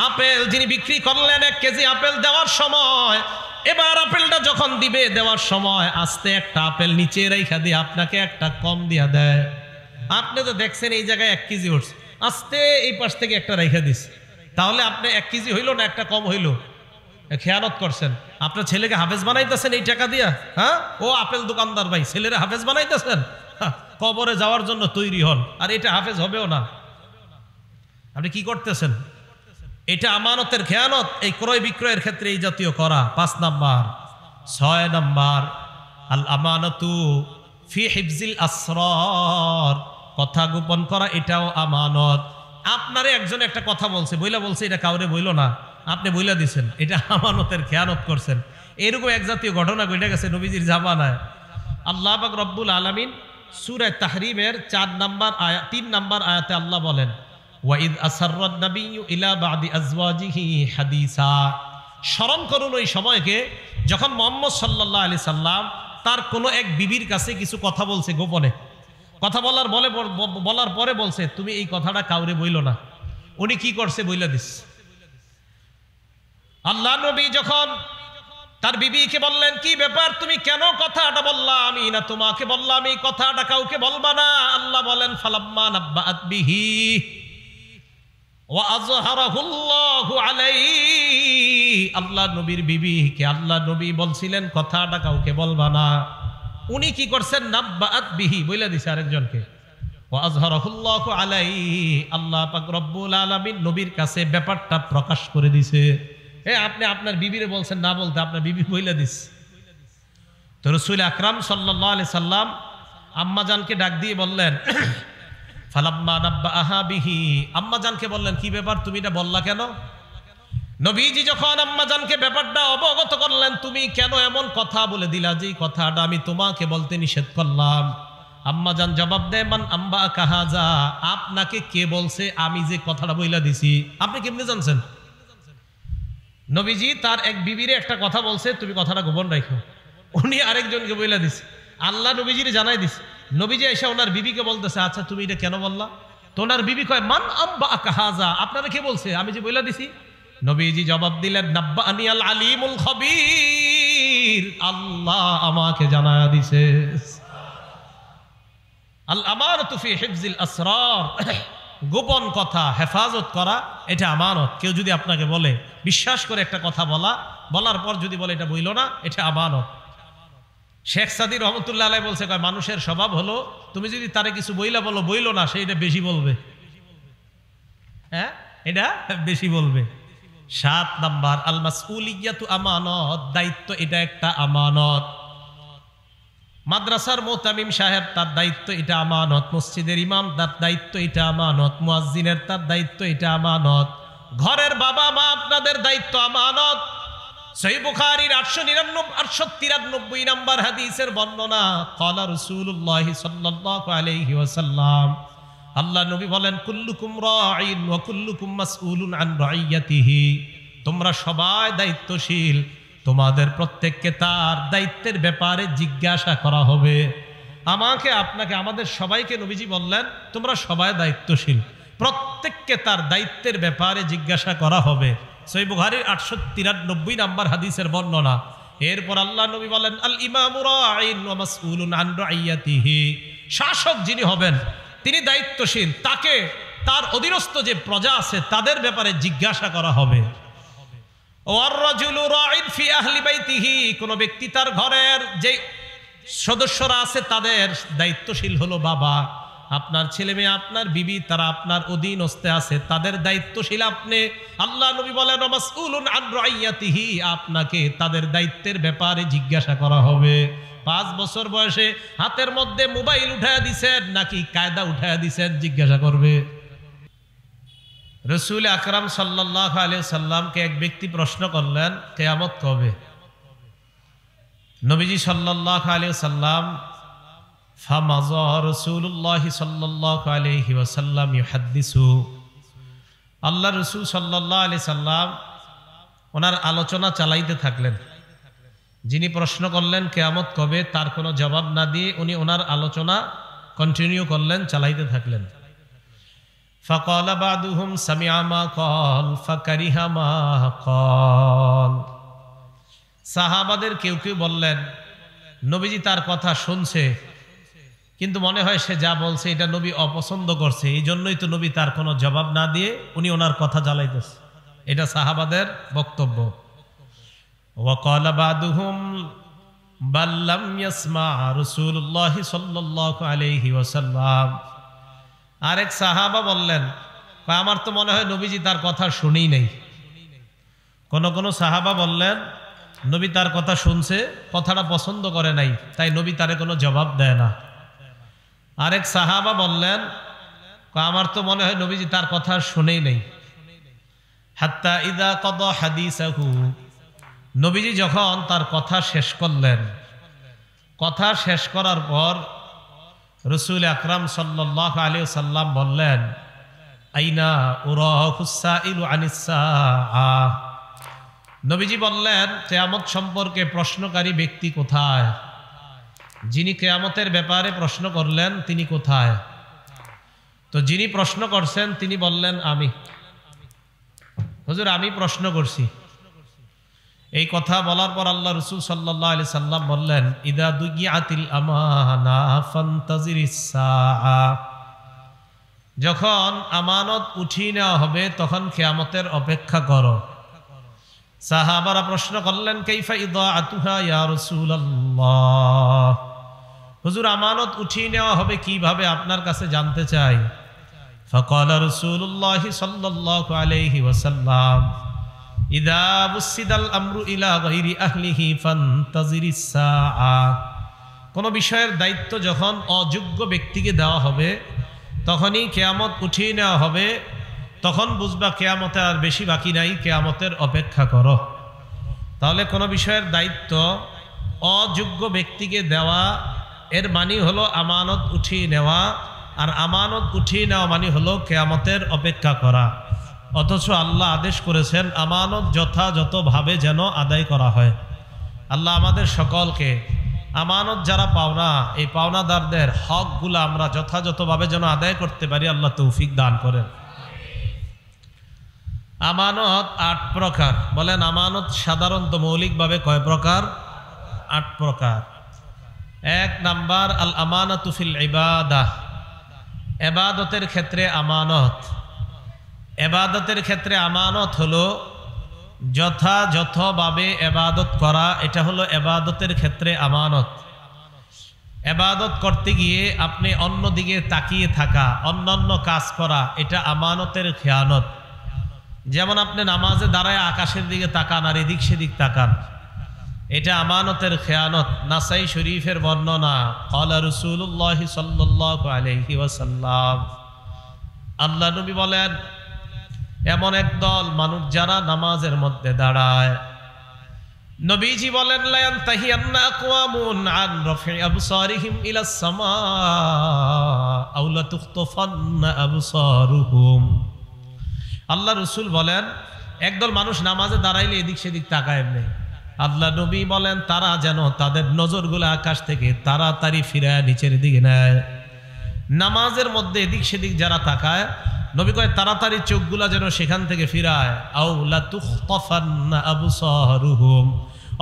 Apple যিনি বিক্রি করলেন 1 কেজি আপেল দেওয়ার সময়, এবার আপেলটা যখন দিবে, দেওয়ার সময় আস্তে একটা আপেল নিচে রেখা দিয়ে আপনাকে একটা কম দিয়া দেয়। আপনি তো দেখছেন এই জায়গায় 1 কেজি উঠছে, আস্তে এই পাশ থেকে একটা রেখা দিচ্ছে, তাহলে আপনি 1 কেজি হইল না একটা কম হইল? খেয়ানত করছেন। আপনার ছেলেকে হাফেজ বানাইতেছেন এই টাকা দিয়া। হ্যাঁ, ও আপেল দোকানদার ভাই, ছেলেরা হাফেজ বানাইতেছেন। কবরে যাওয়ার জন্য তৈরি হন, আর এটা হাফেজ হবেও না। আপনি কি করতেছেন? এটা আমানতের খেয়ানত। এই ক্রয় বিক্রয়ের ক্ষেত্রে এই জাতীয় করা 5 নাম্বার। 6 নাম্বার, আল আমানাতু ফি হিফজিল আসরার, কথা গোপন করা এটাও আমানত। আপনারে একজন একটা কথা বলছে, বলছে এটা কাউরে বইল না, আপনি বইলা দিছেন, এটা আমানতের খেয়ানত করছেন। এরকম এক জাতীয় ঘটনা ঘটে গেছে নবীজির জামানায়। আল্লাহ পাক রব্বুল আলামিন সূরা তাহরিমের 3 নাম্বার আয়াতে আল্লাহ বলেন, ওয়াইদ আসাররান নাবিয়্যু ইলা বাদি আজওয়াজিহি হাদিসা। স্মরণ করুন ওই সময়কে যখন মুহাম্মদ সাল্লাল্লাহু আলাইহি সাল্লাম তার কোনো এক বিবির কাছে কিছু কথা বলছে গোপনে। কথা বলার পরে বলছে, তুমি এই কথাটা কাউরে বইলো না। উনি কি করছে? বইলা দিস। আল্লাহ নবী যখন তার বিবিকে বললেন, কি ব্যাপার, তুমি কেন কথাটা বললা? আমি না তোমাকে বললাম এই কথাটা কাউকে বলবা না। আল্লাহ বলেন, ফালাম্মা নাব্বাআত বিহি ওয়া আযহারাহুল্লাহু আলাইহি। আল্লাহ নবীর বিবিকে আল্লাহ নবী বলছিলেন কথাটা কাউকে বলবা না। উনি কি করছেন? নাব্বাআত বিহি, বইলা দিছে আরেকজনকে। ওয়া আযহারাহুল্লাহু আলাইহি, আল্লাহ পাক রব্বুল আলামিন নবীর কাছে ব্যাপারটা প্রকাশ করে দিছে। আপনি আপনার বিবিরে বলছেন না বলতে, আপনার বিবি বইলা দিস। তো রাসূল আকরাম সাল্লাল্লাহু আলাইহি সাল্লাম আম্মাজানকে ডাক দিয়ে বললেন, ফালাম্মা নাব্বাআহা বিহি, আম্মাজানকে বললেন, কি ব্যাপার, তুমি এটা বললা কেন? নবীজি যখন আম্মাজানকে ব্যাপারটা অবগত করলেন, তুমি কেন এমন কথা বলে দিলা যে কথাটা আমি তোমাকে বলতে নিষেধ করলাম? আম্মাজান জবাব দেয়, মান আম্বাআকা হাযা, আপনাকে কে বলছে আমি যে কথাটা বইলা দিছি? আপনি কেমনে জানছেন? নবীজি তার এক বিবিরে একটা কথা বলছে, তুমি কথাটা গোপন রাখো। উনি আরেকজনকে বইলা দিছে, আল্লাহ নবীজিরে জানাই দিছে। নবীজি এসে ওনার বিবিকে বলতেছে, আচ্ছা তুমি এটা কেন বললা? তো ওনার বিবি কয়, মান আম্বাআকা হাযা, আপনারা কে বলছে আমি যে বইলা দিছি? নবীজি জবাব দিলেন, নাব্বাআনি আল আলিমুল খবীর, আল্লাহ আমাকে জানায়া দিছে। আল আমানাতু ফি হিফজিল আসরার, গোপন কথা হেফাজত করা এটা আমানত। কেউ যদি আপনাকে বলে, বিশ্বাস করে একটা কথা বলার পর যদি বলে এটা বইল না, এটা আমানত। শেখ সাদী রহমতুল্লাহ আলাইহি বলছে, মানুষের স্বভাব হলো তুমি যদি তারে কিছু বইল না, সে এটা বেশি বলবে। হ্যাঁ, এটা বেশি বলবে। 7 নাম্বার, আল মাসউলিয়াতু আমানত, দায়িত্ব এটা একটা আমানত। মাদ্রাসার মুতামিম সাহেব তার দায়িত্ব এটা আমানত, মসজিদের ইমাম তার দায়িত্ব এটা আমানত, মুয়াজ্জিনের তার দায়িত্ব এটা আমানত, ঘরের বাবা মা আপনাদের দায়িত্ব আমানত। সহিহ বুখারীর 893 নাম্বার হাদিসের বর্ণনা, ক্বালা রাসূলুল্লাহ সাল্লাল্লাহু আলাইহি ওয়াসাল্লাম, আল্লাহ নবী বলেন, কুল্লুকুম রাঈন ওয়া কুল্লুকুম মাসউলুন আন রাইয়াতিহি, তোমরা সবাই দায়িত্বশীল, তোমাদের প্রত্যেককে তার দায়িত্বের ব্যাপারে জিজ্ঞাসা করা হবে। আমাকে, আপনাকে, আমাদের সবাইকে নবীজি বললেন তোমরা সবাই দায়িত্বশীল, প্রত্যেককে তার দায়িত্বের ব্যাপারে জিজ্ঞাসা করা হবে। সহিহ বুখারীর 893 নাম্বার হাদিসের বর্ণনা। এরপর আল্লাহ নবী বলেন, আল ইমামু রাঈন ওয়া মাসউলুন আন রাইয়াতিহি, শাসক যিনি হবেন তিনি দায়িত্বশীল, তাকে তার অধীনস্থ যে প্রজা আছে তাদের ব্যাপারে জিজ্ঞাসা করা হবে। ওয়ার রাজুলু রাঈন ফি আহলি বাইতিহি, কোন ব্যক্তি তার ঘরের যে সদস্যরা আছে তাদের দায়িত্বশীল হলো বাবা, আপনার ছেলে মেয়ে, আপনার বিবি, তারা আপনার অধীনস্থে আছে, তাদের দায়িত্বশীল আপনি। আল্লাহ নবী বলেন, মাসউলুন আন রাইয়াতিহি, আপনাকে তাদের দায়িত্বের ব্যাপারে জিজ্ঞাসা করা হবে। 5 বছর বয়সে হাতের মধ্যে মোবাইল উঠায়া দিছেন নাকি কায়দা উঠায়া দিছেন, জিজ্ঞাসা করবে। রাসূল আকরাম সাল্লাল্লাহু আলাইহি সাল্লামকে এক ব্যক্তি প্রশ্ন করলেন, কিয়ামত কবে? নবীজি সাল্লাল্লাহু আলাইহি সাল্লাম, ফামাযা রাসূলুল্লাহ সাল্লাল্লাহু আলাইহি ওয়াসাল্লাম ইউহাদ্দিসু, আল্লাহ রাসূল সাল্লাল্লাহু আলাইহি সাল্লাম ওনার আলোচনা চালাইতে থাকলেন। যিনি প্রশ্ন করলেন কিয়ামত কবে, তার কোনো জবাব না দিয়ে উনি ওনার আলোচনা কন্টিনিউ করলেন, চালাইতে থাকলেন। ফাকালা বাদুহুম সামিআ মা ক্বাল ফাকারিহা মা ক্বাল। সাহাবাদের কেউ কেউ বললেন নবীজি তার কথা শুনছে, কিন্তু মনে হয় সে যা বলছে এটা নবী অপছন্দ করছে, এই জন্যই তো নবী তার কোনো জবাব না দিয়ে উনি ওনার কথা জ্বালাইতেছে। এটা সাহাবাদের বক্তব্য। ওয়াকালা বাদুহুম বাল লাম ইয়াসমা রাসূলুল্লাহ সাল্লাল্লাহু আলাইহি ওয়াসাল্লাম। আরেক সাহাবা বললেন আমার তো মনে হয় নবীজি তার কথা শুনেই নেই। কোন সাহাবা বললেন নবী তার কথা শুনছে, কথাটা পছন্দ করে নাই, তাই নবী তারে কোনো জবাব দেয় না। আরেক সাহাবা বললেন আমার তো মনে হয় নবীজি তার কথা শুনেই নেই। হাত্তা ইদা কদা হাদিসাহু, নবীজি যখন তার কথা শেষ করলেন, কথা শেষ করার পর রাসূল আকরাম সাল্লাল্লাহু আলাইহি ওয়াসাল্লাম বললেন আইনা উরাহুস সাইলু আনিস সাআহ। নবীজি বললেন কিয়ামত সম্পর্কে প্রশ্নকারী ব্যক্তি কোথায়? যিনি কিয়ামতের ব্যাপারে প্রশ্ন করলেন তিনি কোথায়? তো যিনি প্রশ্ন করছেন তিনি বললেন আমি। হুজুর আমি প্রশ্ন করছি। এই কথা বলার পর আল্লাহ রাসূল সাল্লাল্লাহু আলাইহি সাল্লাম বললেন ইদা দুগিয়াতিল আমানা ফান্তাজিরিস সাআহ। যখন আমানত উঠিয়ে নেওয়া হবে তখন কিয়ামতের অপেক্ষা করো। সাহাবারা প্রশ্ন করলেন কাইফা ইদাআতুহা ইয়া রাসূলুল্লাহ, হুজুর আমানত উঠিয়ে নেওয়া হবে কিভাবে আপনার কাছে জানতে চাই। ফাকালা রাসূলুল্লাহ সাল্লাল্লাহু আলাইহি ওয়াসাল্লাম ইদা বুসিদাল আমরু ইলা গায়রি আহলিহি ফান্তাজিরিস সাআহ। কোন বিষয়ের দায়িত্ব যখন অযোগ্য ব্যক্তিকে দেওয়া হবে তখনই কিয়ামত উঠিয়ে নেওয়া হবে, তখন বুঝবা কিয়ামতে আর বেশি বাকি নাই, কিয়ামতের অপেক্ষা করো। তাহলে কোনো বিষয়ের দায়িত্ব অযোগ্য ব্যক্তিকে দেওয়া এর মানে হলো আমানত উঠিয়ে নেওয়া, আর আমানত উঠিয়ে নেওয়া মানে হলো কিয়ামতের অপেক্ষা করা। অথচ আল্লাহ আদেশ করেছেন আমানত যথাযথভাবে যেন আদায় করা হয়। আল্লাহ আমাদের সকলকে আমানত যারা পাওনা, এই পাওনাদারদের হকগুলো আমরা যথাযথভাবে যেন আদায় করতে পারি, আল্লাহ তৌফিক দান করেন। আমানত ৮ প্রকার। বলেন আমানত সাধারণত মৌলিকভাবে কয় প্রকার? ৮ প্রকার। ১ নাম্বার আল আমানাতু ফিল ইবাদাহ, ইবাদতের ক্ষেত্রে আমানত। ইবাদতের ক্ষেত্রে আমানত হলো যথাযথভাবে ইবাদত করা, এটা হলো ইবাদতের ক্ষেত্রে আমানত। ইবাদত করতে গিয়ে আপনি অন্যদিকে তাকিয়ে থাকা, অন্যান্য কাজ করা, এটা আমানতের খেয়ানত। যেমন আপনি নামাজে দাঁড়ায় আকাশের দিকে তাকান আর এদিক সেদিক তাকান, এটা আমানতের খেয়ানত। নাসাই শরীফের বর্ণনা ক্বালা রাসূলুল্লাহ সাল্লাল্লাহু আলাইহি ওয়াসাল্লাম, আল্লাহ নবী বলেন এমন একদল মানুষ যারা নামাজের মধ্যে দাঁড়ায়, নবীজি বলেন লা ইয়ানতাহিয়ান্না আকওয়ামুন আন রাফি আবসারিহিম ইলাস সামা আও লা তুখতাফান্না আবসারুহুম। আল্লাহ রাসূল বলেন একদল মানুষ নামাজে দাঁড়াইলে এদিক সেদিক তাকায় না। আল্লাহ নবী বলেন তারা যেন তাদের নজরগুলো আকাশ থেকে তাড়াতাড়ি ফিরায় নিচের দিকে নেয়। নামাজের মধ্যে এদিক সেদিক যারা তাকায়, নবী কয় তাড়াতাড়ি চোখগুলা যেন সেখান থেকে ফিরায়। আও লা তুখতাফান্না আবসারুহুম,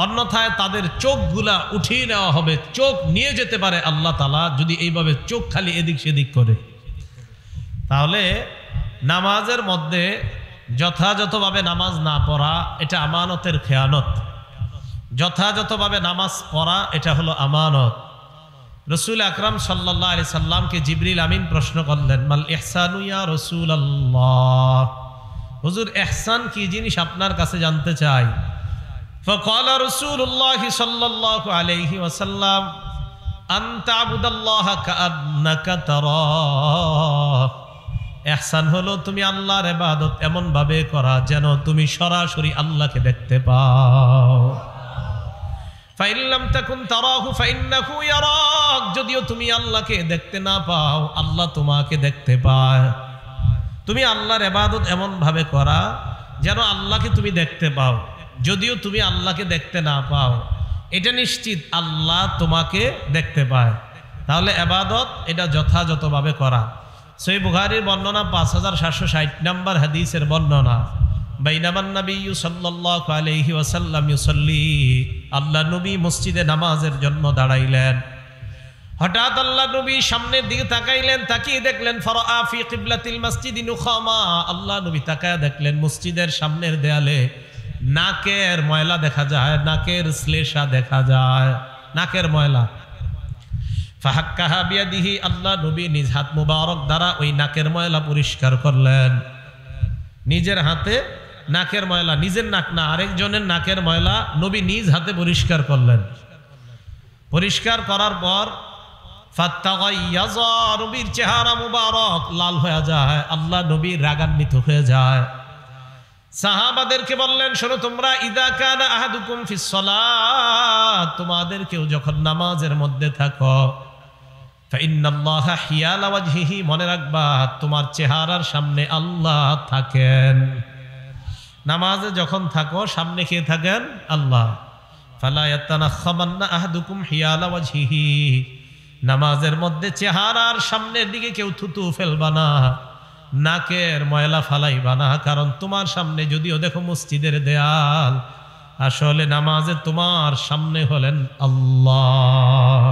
অন্যথায় তাদের চোখগুলা উঠিয়ে নেওয়া হবে, চোখ নিয়ে যেতে পারে আল্লাহ তাআলা যদি এইভাবে চোখ খালি এদিক সেদিক করে। তাহলে নামাজের মধ্যে যথাযথভাবে নামাজ না পড়া এটা আমানতের খেয়ানত। যথাযথভাবে নামাজ পড়া এটা হলো আমানত। রাসূল আকরাম সাল্লাল্লাহু আলাইহি সাল্লামকে জিবরিল আমিন প্রশ্ন করলেন মাল ইহসানু ইয়া রাসূলুল্লাহ, হুজুর ইহসান কি জিনিস আপনার কাছে জানতে চাই। ফাকালা রাসূলুল্লাহ সাল্লাল্লাহু আলাইহি ওয়াসাল্লাম আন তা'বুদাল্লাহা কাআন্নাকা তারাহ, ইহসান হলো তুমি আল্লাহর ইবাদত এমন ভাবে করা যেন তুমি সরাসরি আল্লাহকে দেখতে পাও। ফাইন লাম তাকুন তারাহু ফাইন্নাহু ইয়ারাক, যদিও তুমি আল্লাহকে দেখতে না পাও আল্লাহ তোমাকে দেখতে পায়। তুমি আল্লাহর ইবাদত এমন ভাবে করা যেন আল্লাহকে তুমি দেখতে পাও, যদিও তুমি আল্লাহকে দেখতে না পাও এটা নিশ্চিত আল্লাহ তোমাকে দেখতে পায়। তাহলে ইবাদত এটা যথাযথভাবে করা। সহিহ বুখারীর বর্ণনা 5760 নম্বর হাদিসের বর্ণনা। বাইনামান নবিয়্যু সাল্লাল্লাহু আলাইহি ওয়াসাল্লাম ইউসাল্লি, আল্লাহ নবী মসজিদে নামাজের জন্য দাঁড়াইলেন। হঠাৎ আল্লাহ নবী সামনের দিকে তাকাইলেন, তাকিয়ে দেখলেন ফারাআ ফি কিবলাতিল মসজিদি নুখামা, আল্লাহ নবী তাকায় দেখলেন মসজিদের সামনের দেয়ালে নাকের ময়লা দেখা যায়, নাকের শ্লেষা দেখা যায়, নাকের ময়লা। ফাহাক্কাহা বিয়াদিহি, আল্লাহ নবী নিজ হাত মুবারক দ্বারা ওই নাকের ময়লা পরিষ্কার করলেন। নিজের হাতে নাকের ময়লা, নিজের নাক না আরেকজনের নাকের ময়লা নবী নিজ হাতে পরিষ্কার করলেন। পরিষ্কার করার পর ফাত্তাগাইয়াযা, নবীর চেহারা মুবারক লাল হয়ে যায়, আল্লাহ নবী রাগান্বিত হয়ে যায়। সাহাবাদেরকে বললেন, শোনো তোমরা, ইদা কানা আহাদুকুম ফিস সালাত, তোমাদের কেউ যখন নামাজের মধ্যে থাকো, ফাইন্নাল্লাহা হিয়ালা ওয়াজহিহি, মনে রাখবা তোমার চেহারার সামনে আল্লাহ থাকেন। নামাজে যখন থাকো সামনে কে থাকেন? আল্লাহ। ফালা ইয়াতানাখামান্না আহাদুকুম হিয়ালা ওয়াজহিহি, নামাজের মধ্যে চেহারার সামনের দিকে কেউ থুতু ফেলবা না, নাকের ময়লা ফালাইবা না, কারণ তোমার সামনে যদিও দেখো মসজিদের দেয়াল, আসলে নামাজে তোমার সামনে হলেন আল্লাহ।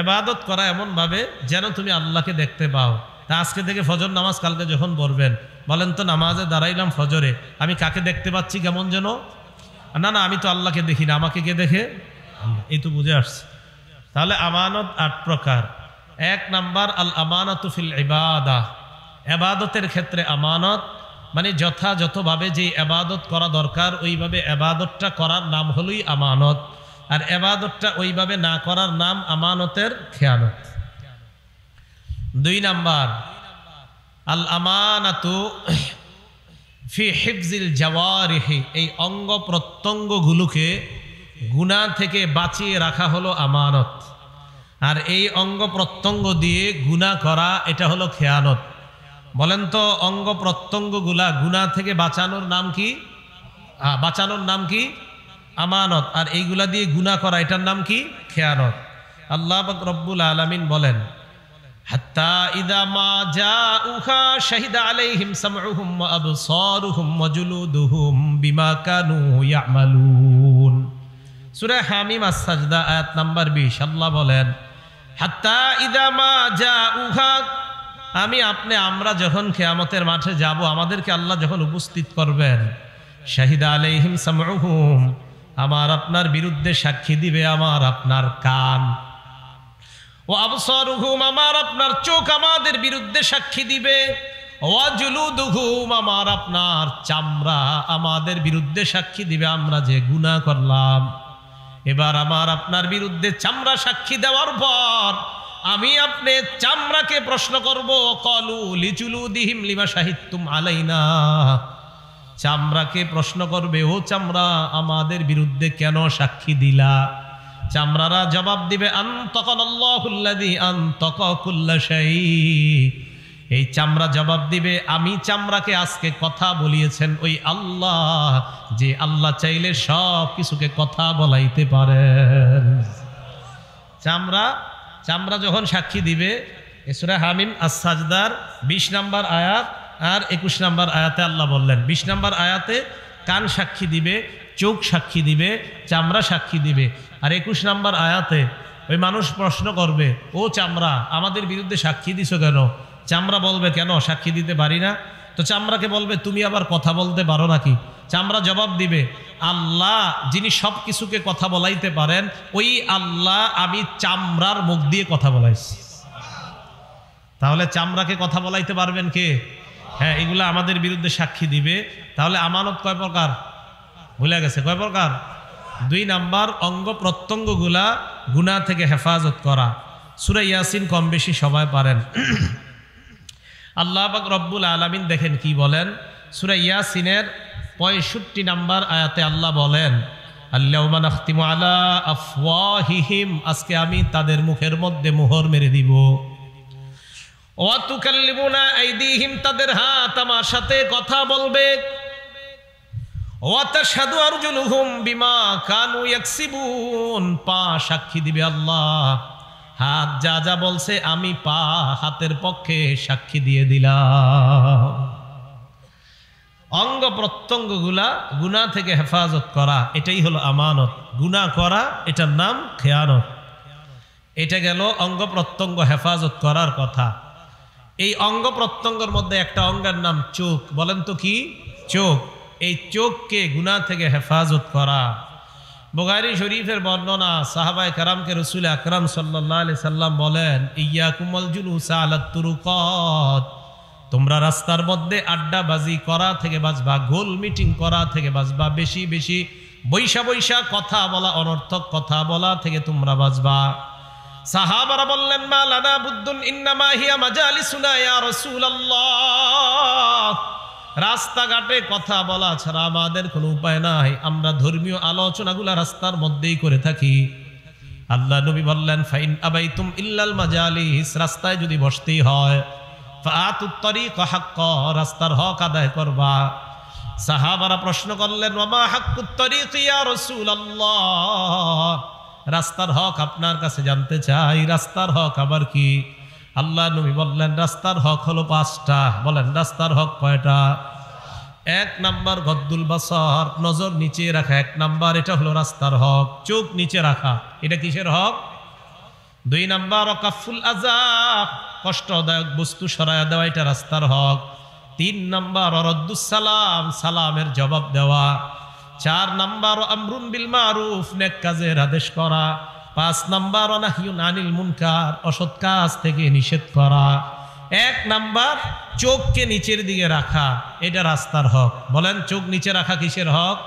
ইবাদত করা এমন ভাবে যেন তুমি আল্লাহকে দেখতে পাও। তা আজকে থেকে ফজর নামাজ কালকে যখন পড়বেন, বলেন তো নামাজে দাঁড়াইলাম ফজরে, আমি কাকে দেখতে পাচ্ছি কেমন যেন? না না, আমি তো আল্লাহকে দেখি না, আমাকে কে দেখে? এই তো বুঝে আসছে। তাহলে আমানত 8 প্রকার। 1 নাম্বার আল আমানাতু ফিল ইবাদাহ, ইবাদতের ক্ষেত্রে আমানত মানে যথাযথভাবে যে ইবাদত করা দরকার ওইভাবে ইবাদতটা করার নাম হলোই আমানত, আর ইবাদতটা ওইভাবে না করার নাম আমানতের খেয়ানত। 2 নাম্বার আল আমানাতু ফি হিফজিল জাওয়ারিহি, এই অঙ্গ প্রত্যঙ্গগুলোকে গুনাহ থেকে বাঁচিয়ে রাখা হলো আমানত, আর এই অঙ্গ প্রত্যঙ্গ দিয়ে গুনাহ করা এটা হলো খেয়ানত। বলেন তো অঙ্গ প্রত্যঙ্গগুলা গুনাহ থেকে বাঁচানোর নাম কি? বাঁচানোর নাম কি? আমানত। আর এইগুলা দিয়ে গুনাহ করা এটার নাম কি? খেয়ানত। আল্লাহ পাক রব্বুল আলামিন বলেন, হাত্তা ইযা মা জাউহা শাহিদা আলাইহিম সামউহুম ওয়া আবসারুহুম ওয়া জুলুদুহুম বিমা কানু ইয়ামালুন। সূরা হামিম আস-সাজদা আয়াত নাম্বার 20। আল্লাহ বলেন, হাত্তা ইযা মা জাউহা, আমরা যখন কিয়ামতের মাঠে যাব, আমাদেরকে আল্লাহ যখন উপস্থিত করবেন, শাহিদা আলাইহিম সামউহুম, আমার আপনার বিরুদ্ধে সাক্ষী দিবে আমার আপনার কান, ও আবসারুহুম, আমার আপনার চোখ আমাদের বিরুদ্ধে সাক্ষী দিবে, ওয়া জুলুদুহুম, আমার আপনার চামড়া আমাদের বিরুদ্ধে সাক্ষী দিবে আমরা যে গুনাহ করলাম। এবার আমার আপনার বিরুদ্ধে চামড়া সাক্ষী দেওয়ার পর আমি আপনি চামড়াকে প্রশ্ন করব, ক্বালু লিজুলুদিহিম লিমা শাহিদতুম আলাইনা, চামড়াকে প্রশ্ন করবে, ও চামড়া আমাদের বিরুদ্ধে কেন সাক্ষী দিলা? চামড়ারা জবাব দিবে, আনতাকাল্লাহুল্লাযী আনতাকা কুল্লা শাই, এই চামড়া জবাব দিবে, আমি চামড়াকে আজকে কথা বলিয়েছেন ওই আল্লাহ, যে আল্লাহ চাইলে সব কিছুকে কথা বলাইতে পারেন। চামড়া যখন সাক্ষী দিবে, সূরা হামিম আস-সাজদার 20 নম্বর আয়াত আর 21 নম্বর আয়াতে আল্লাহ বললেন, 20 নম্বর আয়াতে কান সাক্ষী দিবে, চোখ সাক্ষী দিবে, চামড়া সাক্ষী দিবে, আর 21 নম্বর আয়াতে ওই মানুষ প্রশ্ন করবে, ও চামড়া আমাদের বিরুদ্ধে সাক্ষী দিছো কেন? চামড়া বলবে, কেন সাক্ষী দিতে পারি না। তো চামড়াকে বলবে, তুমি আবার কথা বলতে পারো নাকি? চামড়া জবাব দিবে, আল্লাহ যিনি সব কিছুকে কথা বলাইতে পারেন ওই আল্লাহ আমি চামড়ার মুখ দিয়ে কথা বলাইছি। তাহলে চামড়াকে কথা বলাইতে পারবেন কে? হ্যাঁ, এগুলা আমাদের বিরুদ্ধে সাক্ষী দিবে। তাহলে আমানত কয় প্রকার? ভুলে গেছে, কয় প্রকার? 2 নাম্বার অঙ্গ প্রত্যঙ্গগুলা গুনাহ থেকে হেফাজত করা। সূরা ইয়াসিন কম বেশি সবাই পারেন। আল্লাহ পাক রব্বুল আলামিন দেখেন কি বলেন, সূরা ইয়াসিনের 65 নাম্বার আয়াতে আল্লাহ বলেন, আল্লাহুম্মা নাখতিমু আলা আফওয়াহিহিম, আজকে আমি তাদের মুখের মধ্যে মোহর মেরে দিব, ওয়া তুকাল্লিমুনা আইদিহিম, তাদের হাত আমার সাথে কথা বলবে, ওয়া তাশহাদু আরজুলুহুম বিমা কানু ইয়াকসিবুন, পা সাক্ষী দিবে আল্লাহ, হাত যা যা বলছে আমি পা হাতের পক্ষে সাক্ষী দিয়ে দিলাম। অঙ্গ প্রত্যঙ্গগুলা গুনাহ থেকে হেফাজত করা, এটাই হলো আমানত। গুনাহ করা এটার নাম খেয়ানত। এটা গেল অঙ্গ প্রত্যঙ্গ হেফাজত করার কথা। এই অঙ্গ প্রত্যঙ্গের মধ্যে একটা অঙ্গের নাম চোখ। বলেন তো কি? চোখ। এই চোখকে গুনাহ থেকে হেফাজত করা। বুখারী শরীফের বর্ণনা, সাহাবায়ে কেরামকে রাসূল আকরাম সাল্লাল্লাহু আলাইহি সাল্লাম বলেন, ইয়াকুমুল জুলুসা আলাত তুরুকাত, তোমরা রাস্তার মধ্যে আড্ডাবাজি করা থেকে বাঁচবা, গোল মিটিং করা থেকে বাঁচবা, বেশি বেশি বৈশা বৈশা কথা বলা, অনর্থক কথা বলা থেকে তোমরা বাঁচবা। সাহাবারা বললেন, মা লানা বুদ্দুন ইন্নামা হিয়া মাজালিসুনা ইয়া রাসূলুল্লাহ, রাস্তাঘাটে কথা বলা ছাড়া আমাদের কোনো উপায় নাই, আমরা ধর্মীয় আলোচনাগুলা রাস্তার মধ্যেই করে থাকি। আল্লাহ নবী বললেন, ফাইন আবাইতুম ইল্লাল মাজালিস, রাস্তায় যদি বসতেই হয়, ফাআতুত তরিক হাক্কা, রাস্তার হক আদায় করবা। সাহাবারা প্রশ্ন করলেন, ওয়া মা হাক্কুত তরিক ইয়া রাসূলুল্লাহ, রাস্তার হক আপনার কাছে জানতে চাই, রাস্তার হক আবার কি? আল্লাহ নবী বললেন, রাস্তার হক হলো 5টা। বলেন, রাস্তার হক কয়টা? 1 নাম্বার গদ্দুল বাসার, নজর নিচে রাখা 1 নাম্বার, এটা হলো রাস্তার হক। চোখ নিচে রাখা, এটা কিসের হক? 2 নাম্বার কাফুল আযা, কষ্টদায়ক বস্তু সরায়া দেওয়া, এটা রাস্তার হক। 3 নাম্বার রদ্দুস সালাম, সালামের জবাব দেওয়া। 4 নাম্বার আমরুন বিল মারুফ, নেক কাজের আদেশ করা। 5 নাম্বার নাহিয়ুন আনিল মুনকার, অসৎ কাজ থেকে নিষেধ করা। 1 নাম্বার চোখকে নিচের দিকে রাখা, এটা রাস্তার হক। বলেন, চোখ নিচে রাখা কিসের হক?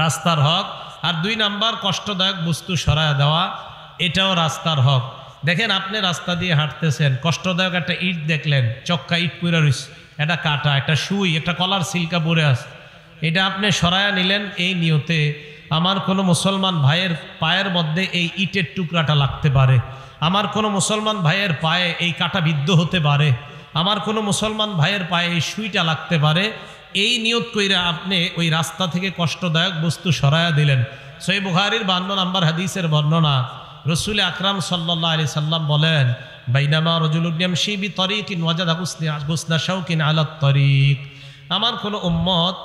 রাস্তার হক। আর 2 নাম্বার কষ্টদায়ক বস্তু সরায়া দেওয়া, এটাও রাস্তার হক। দেখেন, আপনি রাস্তা দিয়ে হাঁটতেছেন, কষ্টদায়ক একটা ইট দেখলেন, চক্কা ইট পুরা রয়েছে, একটা কাটা, একটা সুই, একটা কলার সিলকা পরে আছে, এটা আপনি সরায়া নিলেন এই নিয়তে আমার কোনো মুসলমান ভাইয়ের পায়ের মধ্যে এই ইটের টুকরাটা লাগতে পারে, আমার কোনো মুসলমান ভাইয়ের পায়ে এই কাটা বিদ্ধ হতে পারে, আমার কোনো মুসলমান ভাইয়ের পায়ে এই সুইটা লাগতে পারে, এই নিয়ত কইরা আপনি ওই রাস্তা থেকে কষ্টদায়ক বস্তু সরায়া দিলেন। সহিহ বুখারীর 52 নম্বর হাদিসের বর্ণনা, রাসূল আকরাম সাল্লাল্লাহু আলাইহি সাল্লাম বলেন, বাইনামা রাজুলুন ইয়ামশি বিতরিকিন ওয়াজাদা গুসনা শাওকিন আলাত তরিক, আমার কোনো উম্মত